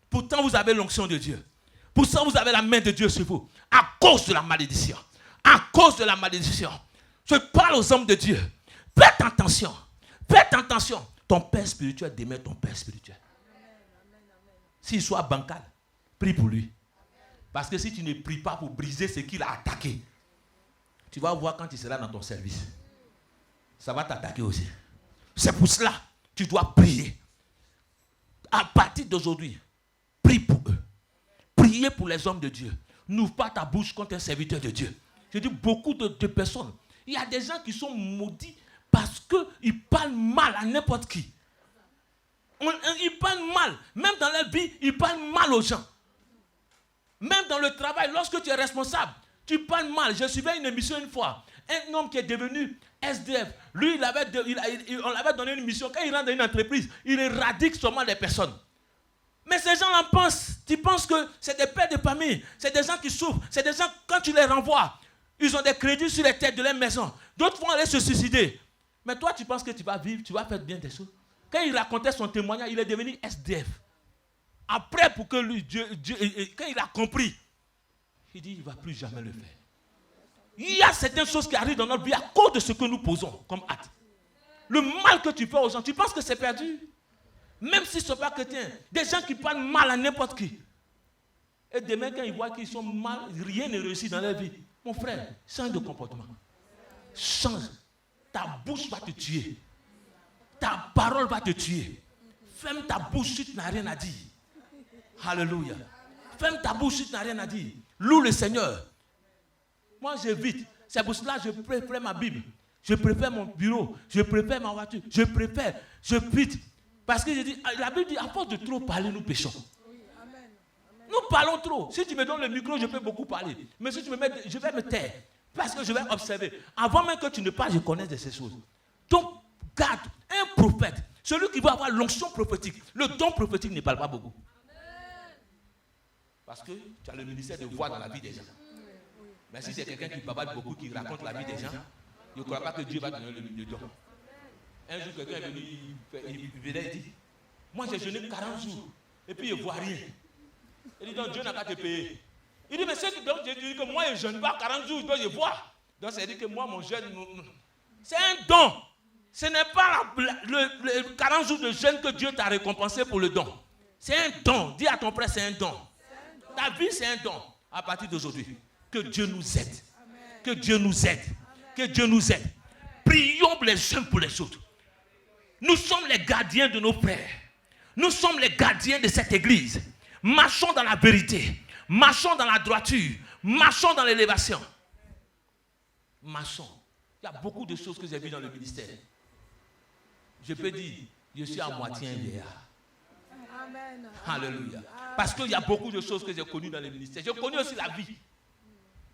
Pourtant, vous avez l'onction de Dieu. Pour ça, vous avez la main de Dieu sur vous. À cause de la malédiction. À cause de la malédiction. Je parle aux hommes de Dieu. Faites attention. Faites attention. Ton père spirituel demeure ton père spirituel. S'il soit bancal, prie pour lui. Parce que si tu ne pries pas pour briser ce qu'il a attaqué, tu vas voir quand tu seras dans ton service. Ça va t'attaquer aussi. C'est pour cela que tu dois prier. À partir d'aujourd'hui, prie pour eux. Priez pour les hommes de Dieu. N'ouvre pas ta bouche contre un serviteur de Dieu. Je dis beaucoup de personnes. Il y a des gens qui sont maudits parce qu'ils parlent mal à n'importe qui. Ils parlent mal. Même dans leur vie, ils parlent mal aux gens. Même dans le travail, lorsque tu es responsable, tu parles mal. Je suivais une émission une fois. Un homme qui est devenu SDF, lui, on l'avait donné une mission. Quand il rentre dans une entreprise, il éradique seulement les personnes. Mais ces gens en pensent. Tu penses que c'est des pères de famille. C'est des gens qui souffrent. C'est des gens, quand tu les renvoies, ils ont des crédits sur les têtes de leur maison. D'autres vont aller se suicider. Mais toi, tu penses que tu vas vivre, tu vas faire bien des choses. Quand il racontait son témoignage, il est devenu SDF. Après, pour que lui, quand il a compris, il dit, il ne va plus jamais le faire. Il y a certaines choses qui arrivent dans notre vie à cause de ce que nous posons comme acte. Le mal que tu fais aux gens, tu penses que c'est perdu? Même si ce n'est pas chrétien, des gens qui parlent mal à n'importe qui. Et demain, quand ils voient qu'ils sont mal, rien ne réussit dans leur vie. Mon frère, change de comportement. Change. Ta bouche va te tuer. Ta parole va te tuer. Ferme ta bouche si tu n'as rien à dire. Alléluia. Ferme ta bouche si tu n'as rien à dire. Loue le Seigneur. Moi, j'évite. C'est pour cela que je préfère ma Bible. Je préfère mon bureau. Je préfère ma voiture. Je prie. Parce que je dis, la Bible dit, à force de trop parler, nous péchons. Nous parlons trop. Si tu me donnes le micro, je peux beaucoup parler. Mais si tu me mets, je vais me taire. Parce que je vais observer. Avant même que tu ne parles, je connais de ces choses. Donc, garde un prophète. Celui qui va avoir l'onction prophétique. Le don prophétique ne parle pas beaucoup. Parce que tu as le ministère de voir dans la vie des gens. Mais si c'est quelqu'un qui parle beaucoup, qui raconte la vie des gens, je ne crois pas que Dieu va donner le don. Un jour, quelqu'un est venu, il dit, moi j'ai jeûné 40 jours, et puis je ne vois rien. Il dit, donc Dieu n'a qu'à te payer. Il dit, mais c'est que donc, je dis que moi je ne jeûne pas 40 jours, donc je vois. Donc ça veut dire que moi, mon jeûne, c'est un don. Ce n'est pas le 40 jours de jeûne que Dieu t'a récompensé pour le don. C'est un don. Dis à ton frère, c'est un don. Ta vie, c'est un don. À partir d'aujourd'hui, que Dieu nous aide. Que Dieu nous aide. Que Dieu nous aide. Prions les uns pour les autres. Nous sommes les gardiens de nos frères. Nous sommes les gardiens de cette église. Marchons dans la vérité. Marchons dans la droiture. Marchons dans l'élévation. Marchons. Il y a beaucoup de choses que j'ai vues dans le ministère. Je peux dire, je suis à moitié un vieillard. Amen. Alléluia. Parce qu'il y a beaucoup de choses que j'ai connues dans le ministère. Je connais aussi la vie.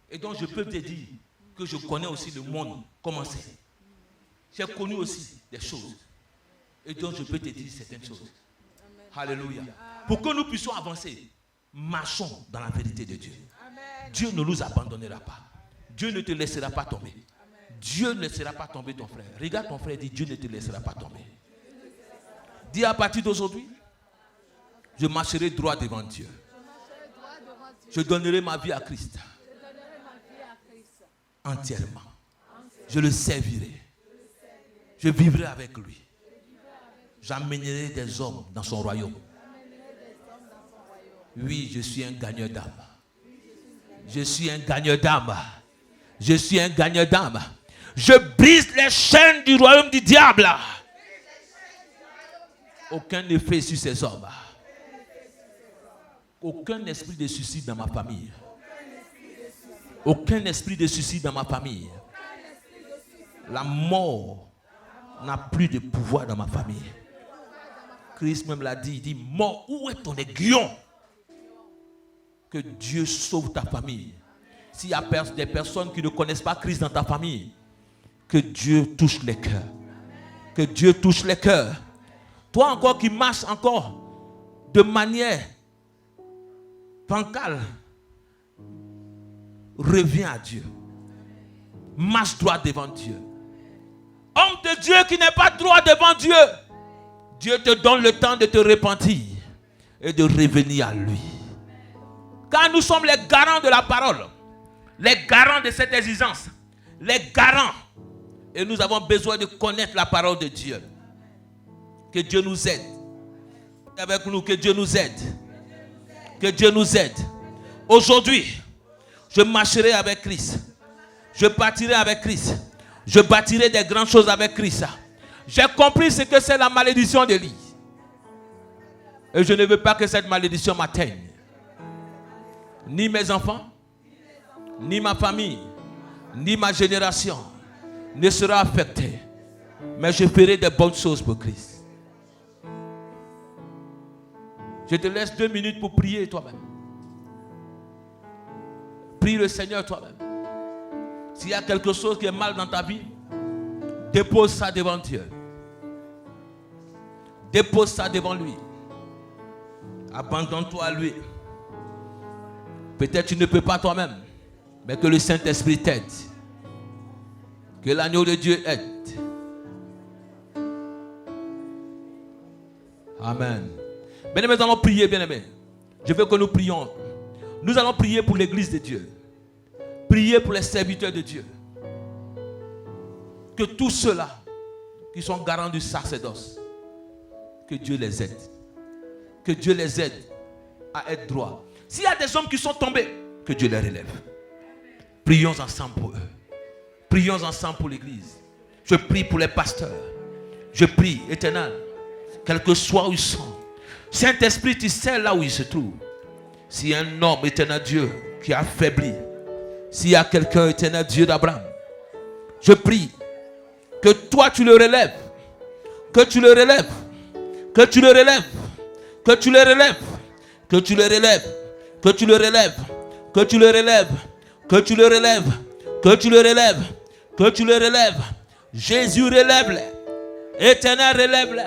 Et donc je peux te dire que je connais aussi le monde, comment c'est. J'ai connu aussi des choses. Et donc je peux te dire certaines choses. Alléluia. Pour que nous puissions avancer, marchons dans la vérité de Dieu. Dieu ne nous abandonnera pas. Dieu ne te laissera pas tomber. Dieu ne laissera pas tomber ton frère. Regarde ton frère et dis, Dieu ne te laissera pas tomber. Dis à partir d'aujourd'hui, je marcherai droit devant Dieu. Je donnerai ma vie à Christ. Entièrement. Je le servirai. Je vivrai avec lui. J'amènerai des hommes dans son royaume. Oui, je suis un gagneur d'âme. Je suis un gagneur d'âme. Je suis un gagneur d'âme. Je brise les chaînes du royaume du diable. Aucun effet sur ces hommes. Aucun esprit de suicide dans ma famille. Aucun esprit de suicide dans ma famille. La mort n'a plus de pouvoir dans ma famille. Christ même l'a dit, il dit, mort, où est ton aiguillon? Que Dieu sauve ta famille. S'il y a des personnes qui ne connaissent pas Christ dans ta famille, que Dieu touche les cœurs. Que Dieu touche les cœurs. Toi encore qui marches encore de manière bancale, reviens à Dieu. Marche droit devant Dieu. Homme de Dieu qui n'est pas droit devant Dieu, Dieu te donne le temps de te repentir et de revenir à lui. Car nous sommes les garants de la parole, les garants de cette exigence, les garants. Et nous avons besoin de connaître la parole de Dieu. Que Dieu nous aide. Avec nous, que Dieu nous aide. Que Dieu nous aide. Aujourd'hui, je marcherai avec Christ. Je partirai avec Christ. Je bâtirai des grandes choses avec Christ. J'ai compris ce que c'est la malédiction d'Élie. Et je ne veux pas que cette malédiction m'atteigne. Ni mes enfants, ni ma famille, ni ma génération ne sera affectée. Mais je ferai des bonnes choses pour Christ. Je te laisse 2 minutes pour prier toi-même. Prie le Seigneur toi-même. S'il y a quelque chose qui est mal dans ta vie, dépose ça devant Dieu. Dépose ça devant lui. Abandonne-toi à lui. Peut-être tu ne peux pas toi-même, mais que le Saint-Esprit t'aide. Que l'agneau de Dieu aide. Amen. Bien-aimés, nous allons prier, bien-aimés. Je veux que nous prions. Nous allons prier pour l'église de Dieu. Prier pour les serviteurs de Dieu. Que tous ceux-là qui sont garants du sacerdoce, que Dieu les aide. Que Dieu les aide à être droits. S'il y a des hommes qui sont tombés, que Dieu les relève. Prions ensemble pour eux. Prions ensemble pour l'église. Je prie pour les pasteurs. Je prie, Éternel, quel que soit où ils sont. Saint-Esprit, tu sais là où ils se trouvent. S'il y a un homme, Éternel Dieu, qui a affaibli, s'il y a quelqu'un, Éternel Dieu d'Abraham, je prie que toi tu le relèves. Que tu le relèves. Que tu le relèves. Que tu le relèves. Que tu le relèves. Que tu le relèves. Que tu le relèves. Que tu le relèves. Que tu le relèves. Que tu le relèves. Jésus relève-les. Éternel relève-les.